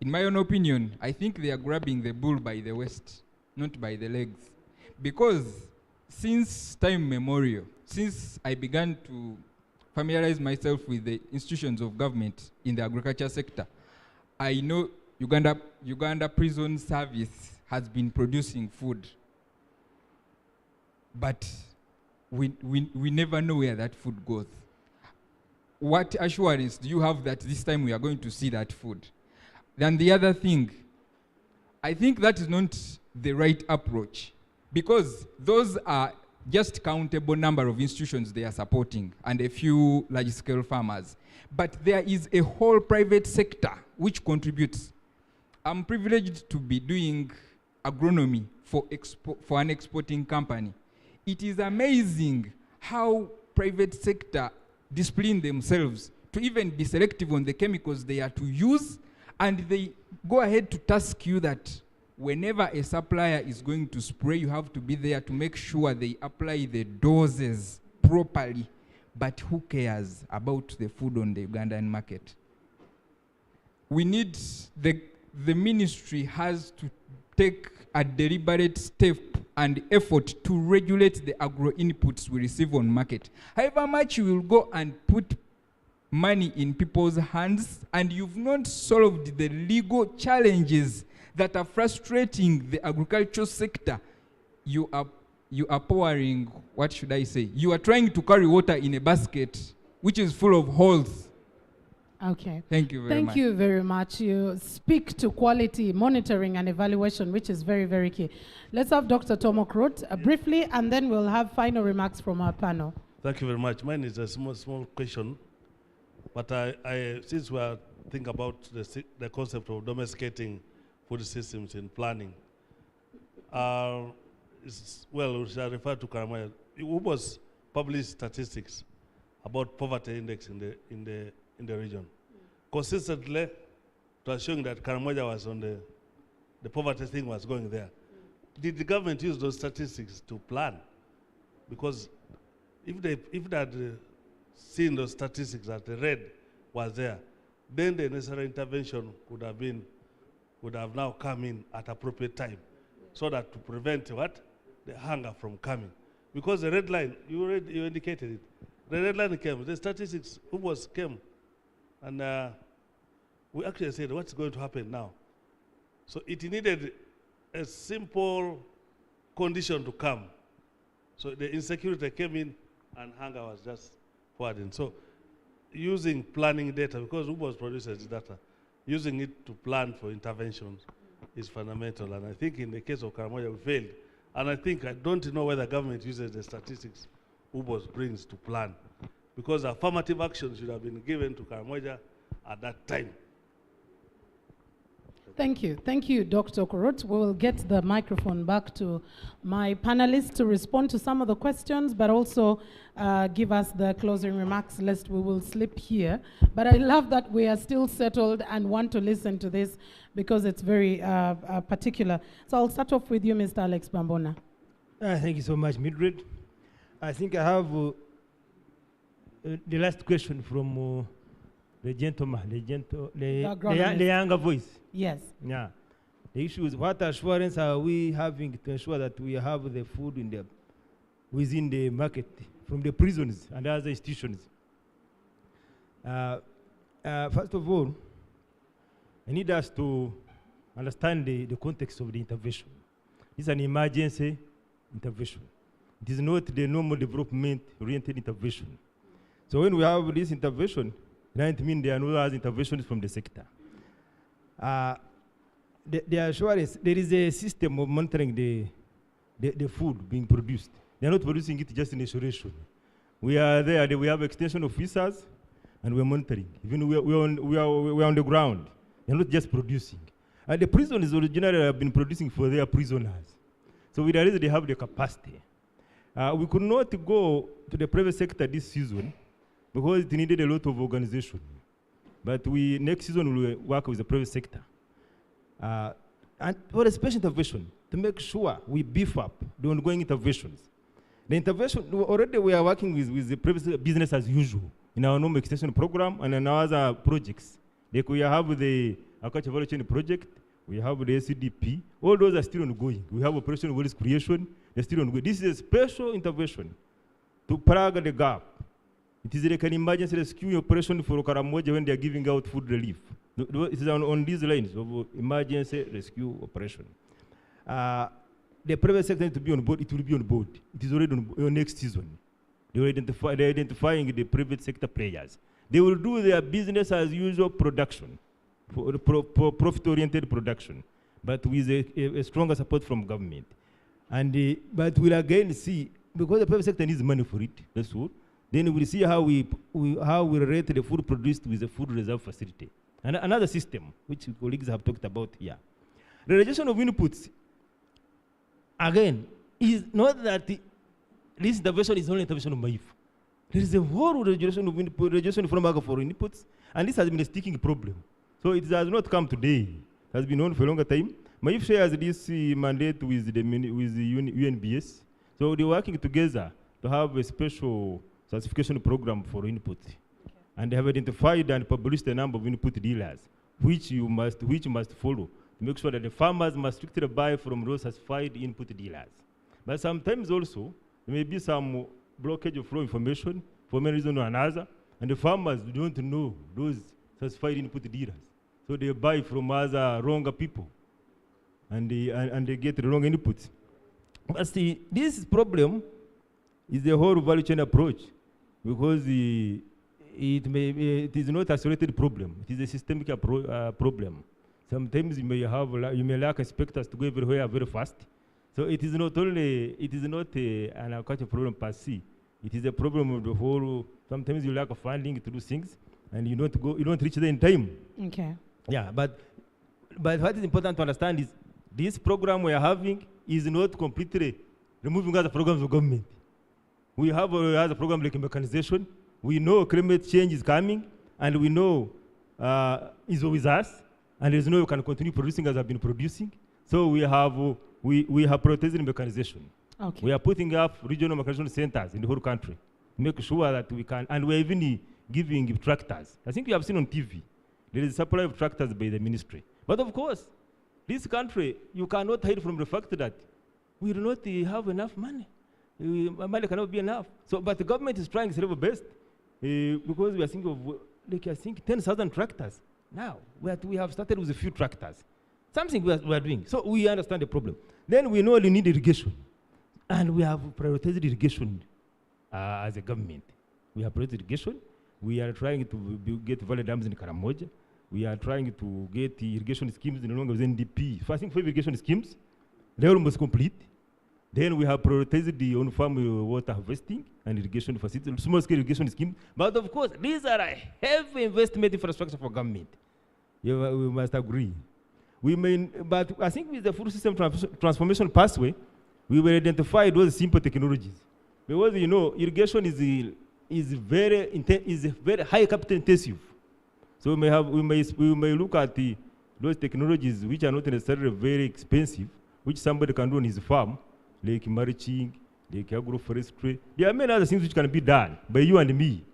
Speaker 3: in my own opinion, I think they are grabbing the bull by the waist, not by the legs. Because since time memorial, since I began to familiarize myself with the institutions of government in the agriculture sector, I know Uganda Prison Service has been producing food. But we never know where that food goes. What assurance do you have that this time we are going to see that food? Then the other thing, I think that is not the right approach.
Speaker 13: because those are just countable number of institutions they are supporting and a few large-scale farmers. But there is a whole private sector which contributes. I'm privileged to be doing agronomy for an exporting company. It is amazing how private sector discipline themselves to even be selective on the chemicals they are to use, and they go ahead to task you that whenever a supplier is going to spray, you have to be there to make sure they apply the doses properly. But who cares about the food on the Ugandan market? We need, the ministry has to take a deliberate step and effort to regulate the agro inputs we receive on market. However much you will go and put money in people's hands and you've not solved the legal challenges that are frustrating the agricultural sector, you are pouring, what should I say? You are trying to carry water in a basket which is full of holes.
Speaker 2: Okay.
Speaker 13: Thank you very much.
Speaker 2: Thank you very much. You speak to quality monitoring and evaluation, which is very, very key. Let's have Dr. Tomokrot briefly, and then we'll have final remarks from our panel.
Speaker 14: Thank you very much. Mine is a small question, but since we are thinking about the concept of domesticating food systems in planning, well, we shall refer to Karamoja, who was published statistics about poverty index in the region. Consistently, it was showing that Karamoja was on the poverty thing was going there. Did the government use those statistics to plan? Because if they had seen those statistics that the red was there, then the necessary intervention would have now come in at appropriate time, so that to prevent what? The hunger from coming. Because the red line, you indicated it, the red line came, the statistics came, and we actually said, what's going to happen now? So it needed a simple condition to come. So the insecurity came in and hunger was just forwarding. So using planning data, because UBOS produces data, using it to plan for interventions is fundamental. And I think in the case of Karamoja, we failed. And I don't know whether government uses the statistics UBOS brings to plan, because affirmative action should have been given to Karamoja at that time.
Speaker 2: Thank you. Thank you, Dr. Korot. We will get the microphone back to my panelists to respond to some of the questions, but also give us the closing remarks, lest we will slip here. But I love that we are still settled and want to listen to this because it's very particular. So I'll start off with you, Mr. Alex Bambona.
Speaker 4: Thank you so much, Mildred. I think I have the last question from the gentleman, the younger voice.
Speaker 2: Yes.
Speaker 4: Yeah. The issue is, what assurance are we having to ensure that we have the food within the market from the prisons and other institutions? First of all, I need us to understand the context of the intervention. It's an emergency intervention. It is not the normal development-oriented intervention. So when we have this intervention, it doesn't mean there are no other interventions from the sector. The assurance, there is a system of monitoring the food being produced. They are not producing it just in isolation. We are there, we have extension officers, and we are monitoring. Even we are on the ground. They are not just producing. And the prisons originally have been producing for their prisoners. So we already have the capacity. We could not go to the private sector this season because it needed a lot of organization. But next season we will work with the private sector. And for a special intervention, to make sure we beef up the ongoing interventions. The intervention, already we are working with the private business as usual in our normal extension program and in our other projects. Like we have the agriculture value chain project, we have the SCDP, all those are still ongoing. We have operation wealth creation, they're still ongoing. This is a special intervention to plug the gap. It is like an emergency rescue operation for Karamoja when they are giving out food relief. It is on these lines of emergency rescue operation. The private sector needs to be on board. It will be on board. It is already on next season. They are identifying the private sector players. They will do their business as usual production, for profit-oriented production, but with a stronger support from government. And but we'll again see, because the private sector needs money for it, that's all. Then we'll see how we relate the food produced with the food reserve facility. And another system, which colleagues have talked about here. The reduction of inputs, again, is not that this intervention is only intervention of MAIF. There is a whole reduction of input, reduction from for inputs, and this has been a sticking problem. So it has not come today. It has been on for a longer time. MAIF shares this mandate with the UNBS. So they're working together to have a special certification program for input. Okay. And they have identified and published a number of input dealers, which must follow to make sure that the farmers must strictly buy from those certified input dealers. But sometimes also, there may be some blockage of flow information for one reason or another, and the farmers don't know those certified input dealers. So they buy from other wrong people, and they get the wrong inputs. But see, this problem is the whole value chain approach, because it is not a isolated problem. It is a systemic problem. Sometimes you may lack inspectors to go everywhere very fast. So it is not an agricultural problem per se. It is a problem of the whole. Sometimes you lack funding to do things, and you don't reach there in time.
Speaker 2: Okay.
Speaker 4: Yeah, but what is important to understand is this program we are having is not completely removing other programs of government. We have other programs like mechanization. We know climate change is coming, and we know is with us, and there's no we can continue producing as I've been producing. So we have prioritized mechanization.
Speaker 2: Okay.
Speaker 4: We are putting up regional mechanization centers in the whole country, make sure that we can, and we're even giving tractors. I think you have seen on TV, there is a supply of tractors by the ministry. But of course, this country, you cannot hide from the fact that we do not have enough money. Money cannot be enough. So, but the government is trying its level best, because we are thinking of, like I think, 10,000 tractors. Now, we have started with a few tractors. Something we are doing. So we understand the problem. Then we know we need irrigation. And we have prioritized irrigation as a government. We have prioritized irrigation. We are trying to get valley dams in Karamoja. We are trying to get irrigation schemes in along with NDP. So I think 5 irrigation schemes, they're almost complete. Then we have prioritized the on-farm water harvesting and irrigation facilities, small-scale irrigation scheme. But of course, these are a heavy investment infrastructure for government. We must agree. But I think with the food system transformation pathway, we will identify those simple technologies. Because irrigation is very high capital intensive. So we may look at those technologies which are not necessarily very expensive, which somebody can do on his farm, like mulching, like agroforestry. There are many other things which can be done by you and me.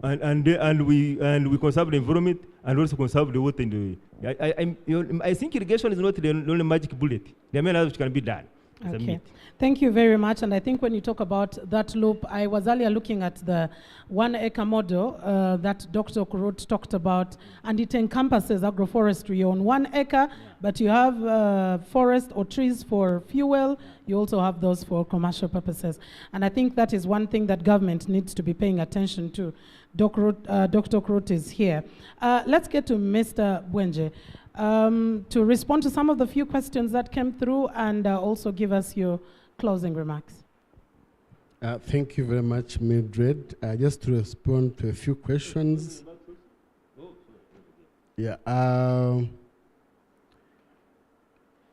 Speaker 4: And we conserve the environment and also conserve the water in the. I think irrigation is not the only magic bullet. There are many others which can be done.
Speaker 2: Okay. Thank you very much. And I think when you talk about that loop, I was earlier looking at the 1 acre model that Dr. Kurut talked about, and it encompasses agroforestry on 1 acre, but you have forest or trees for fuel. You also have those for commercial purposes. And I think that is one thing that government needs to be paying attention to. Dr. Kurut is here. Let's get to Mr. Bwenje. To respond to some of the few questions that came through and also give us your closing remarks.
Speaker 5: Thank you very much, Mildred. Just to respond to a few questions. Yeah.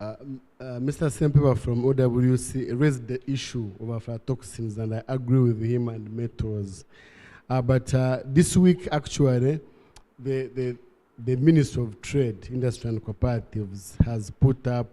Speaker 5: Mr. Sempewa from OWC raised the issue of aflatoxins, and I agree with him and metals. But this week, actually, the Ministry of Trade, Industry and Cooperatives has put up,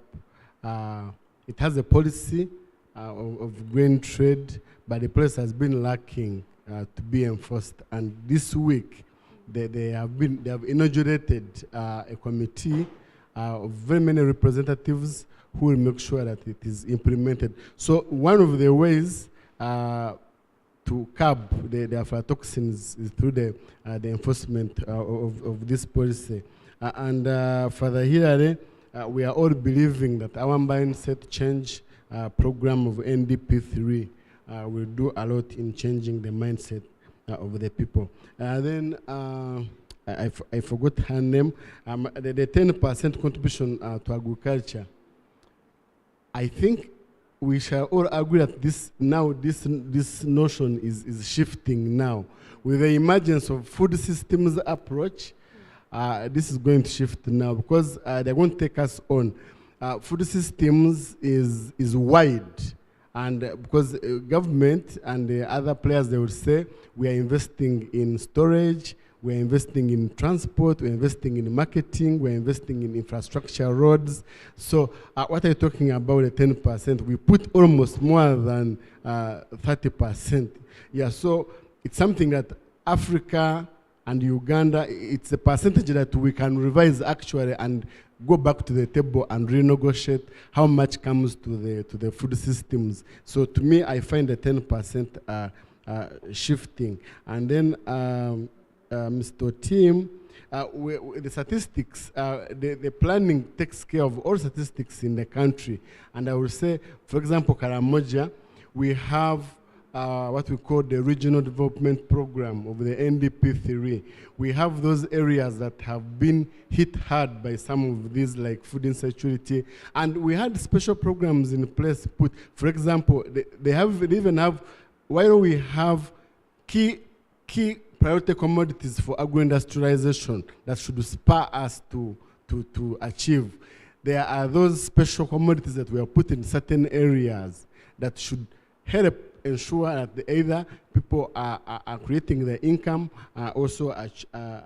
Speaker 5: it has a policy of grain trade, but the policy has been lacking to be enforced. And this week, they have inaugurated a committee of very many representatives who will make sure that it is implemented. So one of the ways to curb the aflatoxins is through the enforcement of this policy. Further here, we are all believing that our mindset change program of NDP3 will do a lot in changing the mindset of the people. Then I forgot her name. The 10% contribution to agriculture. I think we shall all agree that this notion is shifting now. With the emergence of food systems approach, this is going to shift now because they're going to take us on. Food systems is wide, and because government and the other players, they would say, we are investing in storage, we're investing in transport, we're investing in marketing, we're investing in infrastructure, roads. So what are you talking about, the 10%? We put almost more than 30%. Yeah, so it's something that Africa and Uganda, it's a percentage that we can revise actually and go back to the table and renegotiate how much comes to the food systems. So to me, I find the 10% shifting. And then Mr. Tim, the statistics, the planning takes care of all statistics in the country. And I will say, for example, Karamoja, we have what we call the Regional Development Program of the NDP3. We have those areas that have been hit hard by some of these, like food insecurity. And we had special programs in place put, for example, they even have, while we have key priority commodities for agro-industrialization that should spur us to achieve, there are those special commodities that we are put in certain areas that should help ensure that either people are creating the income, also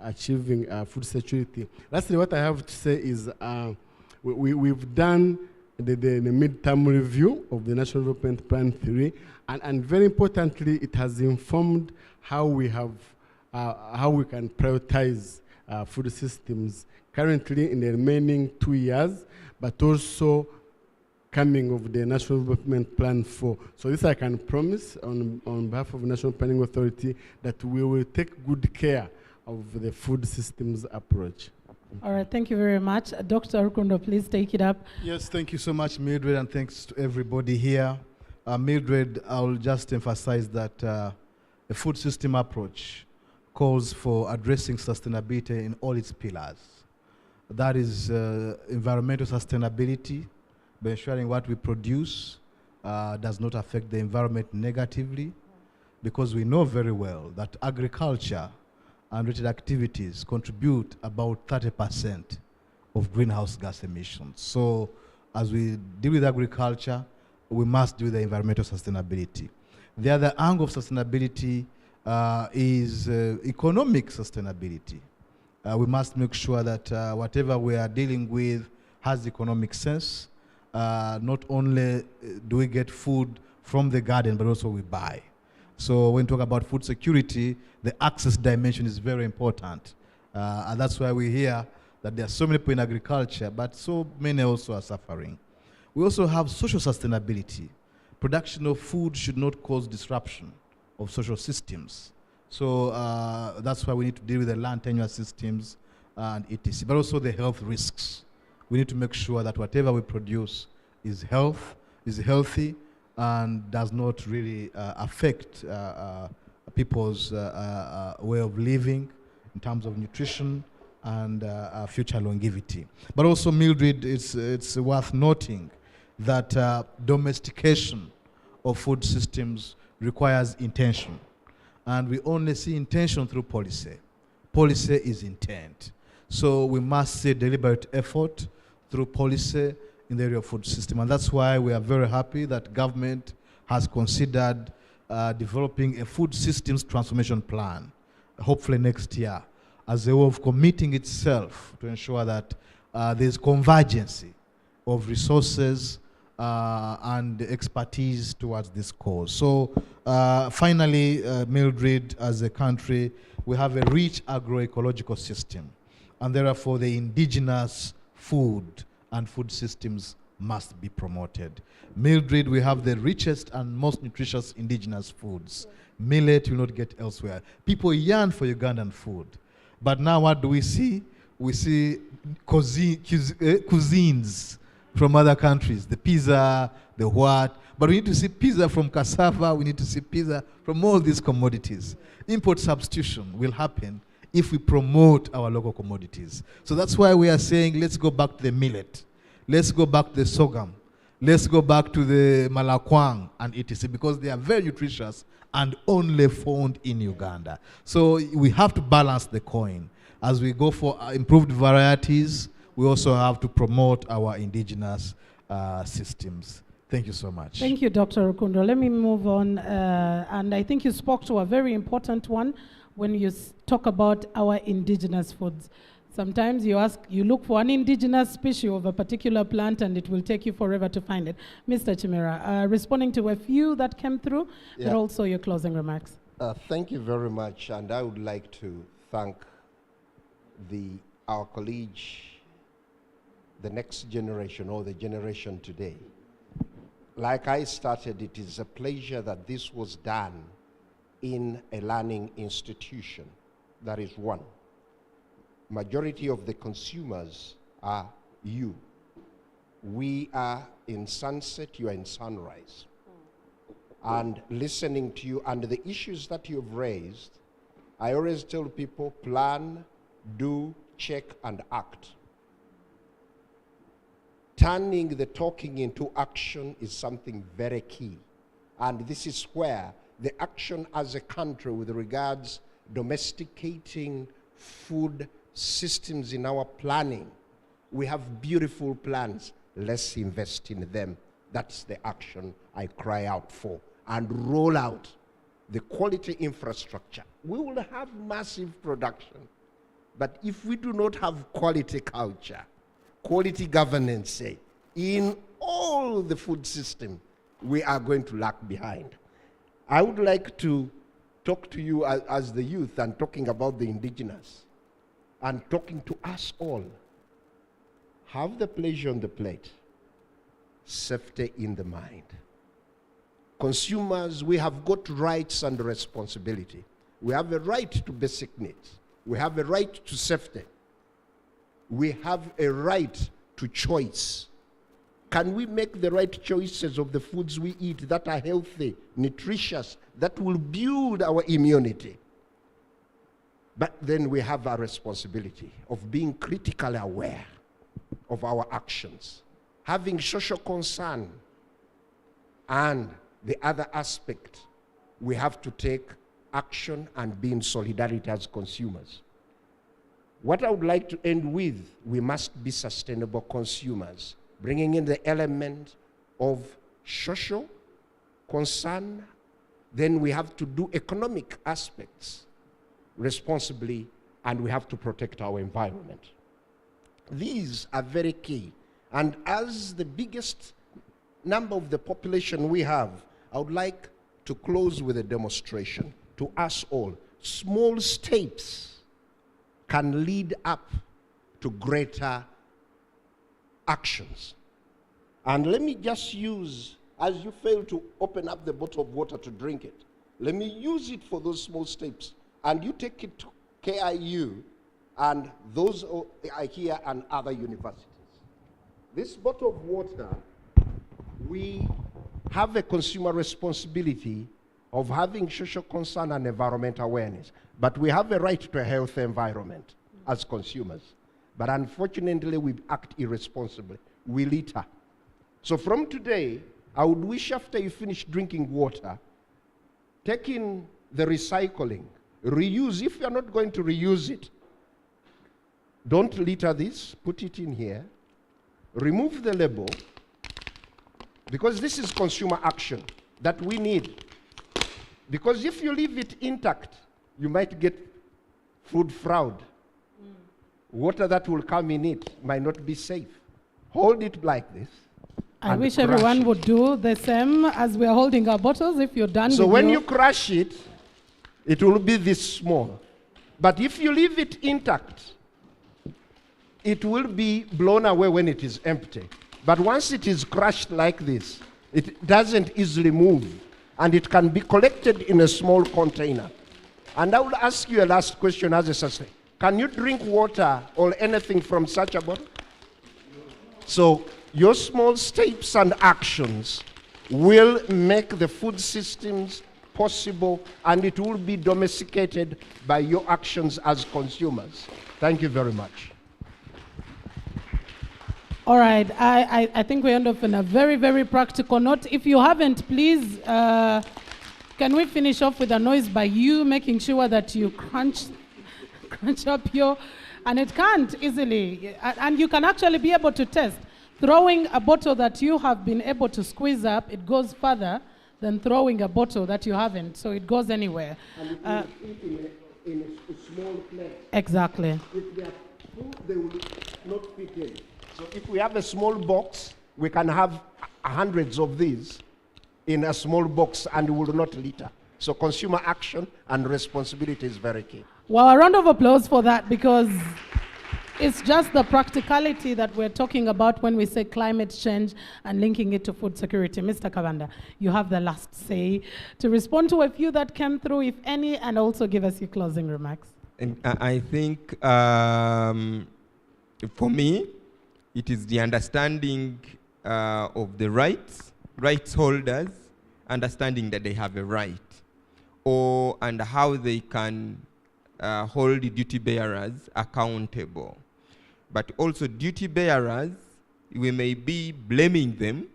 Speaker 5: achieving food security. Lastly, what I have to say is we've done the mid-term review of the National Development Plan 3, and very importantly, it has informed how we can prioritize food systems currently in the remaining 2 years, but also coming of the National Development Plan 4. So this I can promise on behalf of the National Planning Authority that we will take good care of the food systems approach.
Speaker 2: All right, thank you very much. Dr. Rukundo, please take it up.
Speaker 15: Yes, thank you so much, Mildred, and thanks to everybody here. Mildred, I'll just emphasize that the food system approach calls for addressing sustainability in all its pillars. That is environmental sustainability, by ensuring what we produce does not affect the environment negatively, because we know very well that agriculture and related activities contribute about 30% of greenhouse gas emissions. So as we deal with agriculture, we must deal with the environmental sustainability. The other angle of sustainability is economic sustainability. We must make sure that whatever we are dealing with has economic sense. Not only do we get food from the garden, but also we buy. So when we talk about food security, the access dimension is very important. And that's why we hear that there are so many people in agriculture, but so many also are suffering. We also have social sustainability. Production of food should not cause disruption of social systems. So that's why we need to deal with the land tenure systems and etc. But also the health risks. We need to make sure that whatever we produce is healthy, and does not really affect people's way of living in terms of nutrition and future longevity. But also, Mildred, it's worth noting that domestication of food systems requires intention. And we only see intention through policy. Policy is intent. So we must see deliberate effort through policy in the area of food system. And that's why we are very happy that government has considered developing a food systems transformation plan, hopefully next year, as a way of committing itself to ensure that there's convergence of resources and expertise towards this cause. So finally, Mildred, as a country, we have a rich agroecological system, and therefore the indigenous food and food systems must be promoted. Mildred, we have the richest and most nutritious indigenous foods. Millet you will not get elsewhere. People yearn for Ugandan food. But now what do we see? We see cuisines from other countries, the pizza, the what. But we need to see pizza from cassava, we need to see pizza from all these commodities. Import substitution will happen if we promote our local commodities. So that's why we are saying, let's go back to the millet. Let's go back to the sorghum. Let's go back to the malakwang and etc. because they are very nutritious and only found in Uganda. So we have to balance the coin. As we go for improved varieties, we also have to promote our indigenous systems. Thank you so much.
Speaker 2: Thank you, Dr. Rukundo. Let me move on. And I think you spoke to a very important one when you talk about our indigenous foods. Sometimes you look for an indigenous species of a particular plant and it will take you forever to find it. Mr. Chimera, responding to a few that came through, but also your closing remarks.
Speaker 1: Thank you very much, and I would like to thank our colleague, the next generation or the generation today. Like I started, it is a pleasure that this was done in a learning institution. That is one. Majority of the consumers are you. We are in sunset, you are in sunrise. And listening to you and the issues that you've raised, I always tell people, plan, do, check, and act. Turning the talking into action is something very key. And this is where the action as a country with regards domesticating food systems in our planning. We have beautiful plans. Let's invest in them. That's the action I cry out for. And roll out the quality infrastructure. We will have massive production. But if we do not have quality culture, quality governance, say, in all the food system, we are going to lag behind. I would like to talk to you as the youth and talking about the indigenous and talking to us all. Have the pleasure on the plate, safety in the mind. Consumers, we have got rights and responsibility. We have a right to basic needs. We have a right to safety. We have a right to choice. Can we make the right choices of the foods we eat that are healthy, nutritious, that will build our immunity? But then we have our responsibility of being critically aware of our actions, having social concern, and the other aspect, we have to take action and be in solidarity as consumers. What I would like to end with, we must be sustainable consumers, bringing in the element of social concern. Then we have to do economic aspects responsibly, and we have to protect our environment. These are very key. And as the biggest number of the population we have, I would like to close with a demonstration to us all. Small steps can lead up to greater actions. And let me just use, as you fail to open up the bottle of water to drink it, let me use it for those small steps. And you take it to KIU and those are here and other universities. This bottle of water, we have a consumer responsibility of having social concern and environmental awareness. But we have a right to a healthy environment as consumers. But unfortunately, we act irresponsibly. We litter. So from today, I would wish after you finish drinking water, take in the recycling, reuse. If you're not going to reuse it, don't litter this, put it in here, remove the label, because this is consumer action that we need. Because if you leave it intact, you might get food fraud. Water that will come in it might not be safe. Hold it like this.
Speaker 2: I wish everyone would do the same as we are holding our bottles. If you're done
Speaker 1: so
Speaker 2: with
Speaker 1: when you crush it, it will be this small. But if you leave it intact, it will be blown away when it is empty. But once it is crushed like this, it doesn't easily move, and it can be collected in a small container. And I will ask you a last question as a suspect. Can you drink water or anything from such a bottle? So your small steps and actions will make the food systems possible, and it will be domesticated by your actions as consumers. Thank you very much.
Speaker 2: All right, I think we end up in a very, very practical note. If you haven't, please, can we finish off with a noise by you making sure that you crunch up your, and it can't easily, and you can actually be able to test. Throwing a bottle that you have been able to squeeze up, it goes further than throwing a bottle that you haven't, so it goes anywhere.
Speaker 1: And in a small plate.
Speaker 2: Exactly.
Speaker 1: If they are full, they will not fit in. So if we have a small box, we can have hundreds of these in a small box and will not litter. So consumer action and responsibility is very key.
Speaker 2: Well, a round of applause for that, because it's just the practicality that we're talking about when we say climate change and linking it to food security. Mr. Kavanda, you have the last say to respond to a few that came through, if any, and also give us your closing remarks.
Speaker 3: And I think for me, it is the understanding of the rights holders, understanding that they have a right, and how they can hold the duty bearers accountable. But also duty bearers, we may be blaming them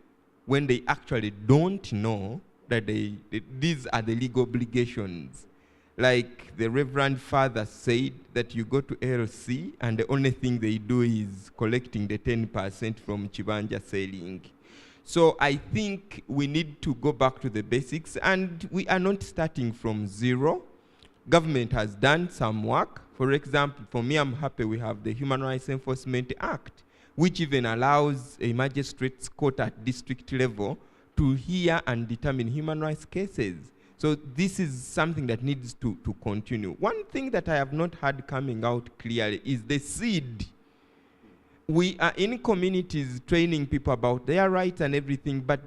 Speaker 3: when they actually don't know that these are the legal obligations. Like the Reverend Father said, that you go to LC and the only thing they do is collecting the 10% from Chibanja selling. So I think we need to go back to the basics, and we are not starting from zero. Government has done some work. For example, for me, I'm happy we have the Human Rights Enforcement Act, which even allows a magistrate's court at district level to hear and determine human rights cases. So this is something that needs to continue. One thing that I have not had coming out clearly is the seed. We are in communities training people about their rights and everything, but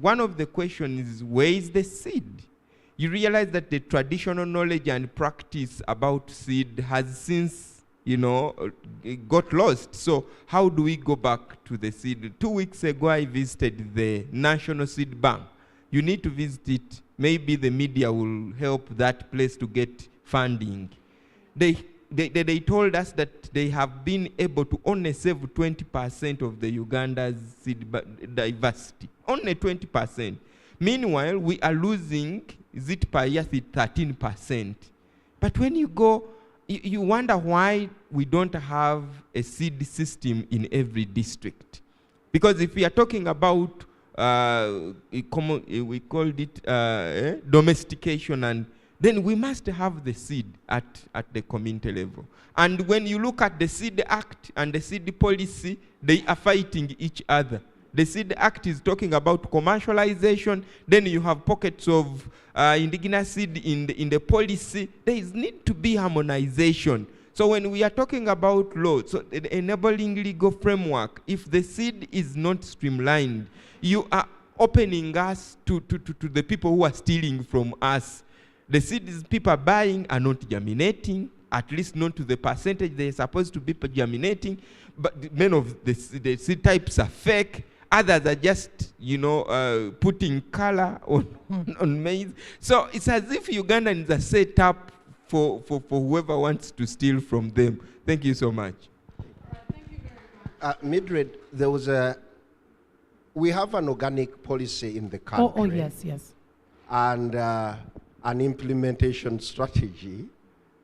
Speaker 3: one of the questions is, where is the seed? You realize that the traditional knowledge and practice about seed has since, got lost. So how do we go back to the seed? 2 weeks ago, I visited the National Seed Bank. You need to visit it. Maybe the media will help that place to get funding. They told us that they have been able to only save 20% of the Uganda's seed diversity. Only 20%. Meanwhile, we are losing, is it per year, 13%. But when you go, you wonder why we don't have a seed system in every district. Because if we are talking about, we called it domestication, and then we must have the seed at the community level. And when you look at the Seed Act and the seed policy, they are fighting each other. The Seed Act is talking about commercialization. Then you have pockets of indigenous seed in the policy. There need to be harmonization. So when we are talking about law, so the enabling legal framework, if the seed is not streamlined, you are opening us to the people who are stealing from us. The seeds people are buying are not germinating, at least not to the percentage they're supposed to be germinating. But many of the seed types are fake. Others are just, putting color on maize. So it's as if Ugandans are set up for whoever wants to steal from them. Thank you so much.
Speaker 2: Thank you very much.
Speaker 1: Mildred, we have an organic policy in the country.
Speaker 2: Oh yes.
Speaker 1: And an implementation strategy,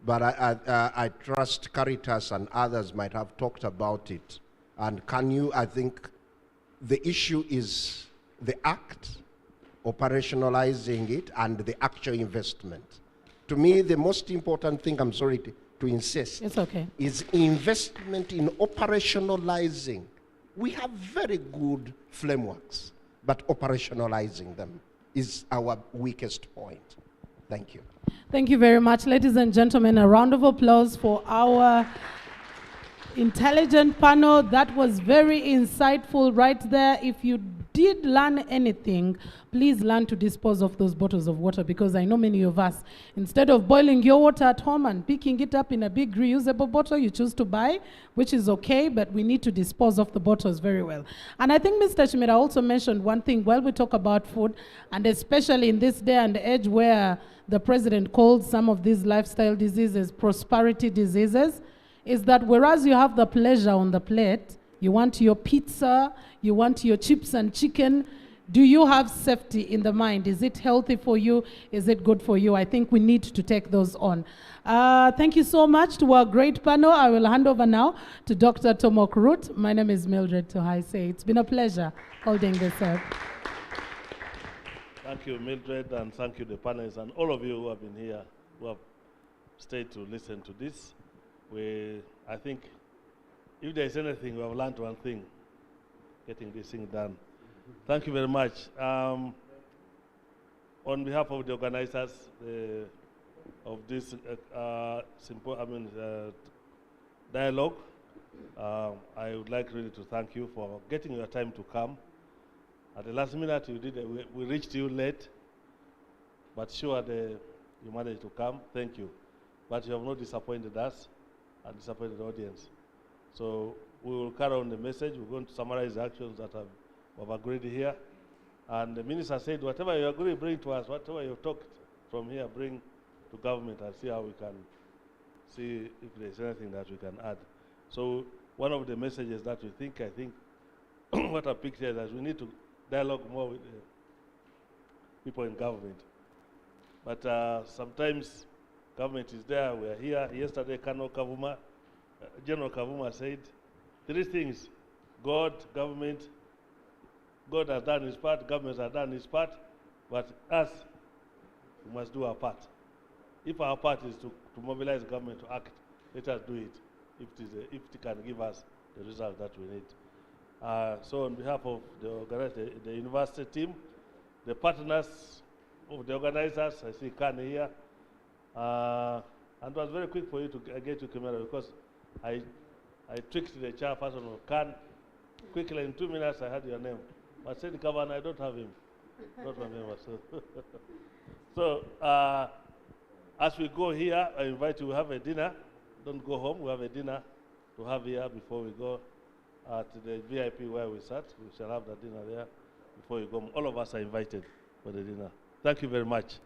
Speaker 1: but I trust Caritas and others might have talked about it. And I think the issue is the act, operationalizing it, and the actual investment. To me, the most important thing, I'm sorry to insist,
Speaker 2: it's okay,
Speaker 1: is investment in operationalizing. We have very good frameworks, but operationalizing them is our weakest point. Thank you.
Speaker 2: Thank you very much, ladies and gentlemen. A round of applause for our intelligent panel. That was very insightful right there. If you did learn anything, please learn to dispose of those bottles of water, because I know many of us, instead of boiling your water at home and picking it up in a big reusable bottle, you choose to buy, which is okay, but we need to dispose of the bottles very well. And I think Mr. Chimera also mentioned one thing while we talk about food, and especially in this day and age where the president called some of these lifestyle diseases prosperity diseases, is that whereas you have the pleasure on the plate, you want your pizza, you want your chips and chicken. Do you have safety in the mind? Is it healthy for you? Is it good for you? I think we need to take those on. Thank you so much to our great panel. I will hand over now to Dr. Tomok Root. My name is Mildred Tohaise. It's been a pleasure holding this up.
Speaker 14: Thank you, Mildred, and thank you, the panelists, and all of you who have been here, who have stayed to listen to this. I think if there is anything, we have learned one thing, getting this thing done. Thank you very much. On behalf of the organizers of this dialogue, I would like really to thank you for getting your time to come. At the last minute, we reached you late, but sure you managed to come. Thank you. But you have not disappointed us and disappointed the audience. So we will carry on the message. We're going to summarize the actions that we've agreed here. And the minister said, whatever you agree, bring to us. Whatever you've talked from here, bring to government and see how we can see if there's anything that we can add. So one of the messages that I think what I picked here is that we need to dialogue more with the people in government. But sometimes government is there, we are here. Yesterday, General Kavuma said 3 things: God, government. God has done his part, government has done his part, but us, we must do our part. If our part is to mobilize government to act, let us do it, if it can give us the result that we need. So on behalf of the university team, the partners of the organizers, I see Khan here, and it was very quick for you to get to camera because I tricked the chairperson of Khan. Quickly, in 2 minutes, I had your name. I said, Governor, I don't have him. Don't remember. So as we go here, I invite you to have a dinner. Don't go home. We have a dinner to have here before we go to the VIP where we sat. We shall have the dinner there before we go. All of us are invited for the dinner. Thank you very much.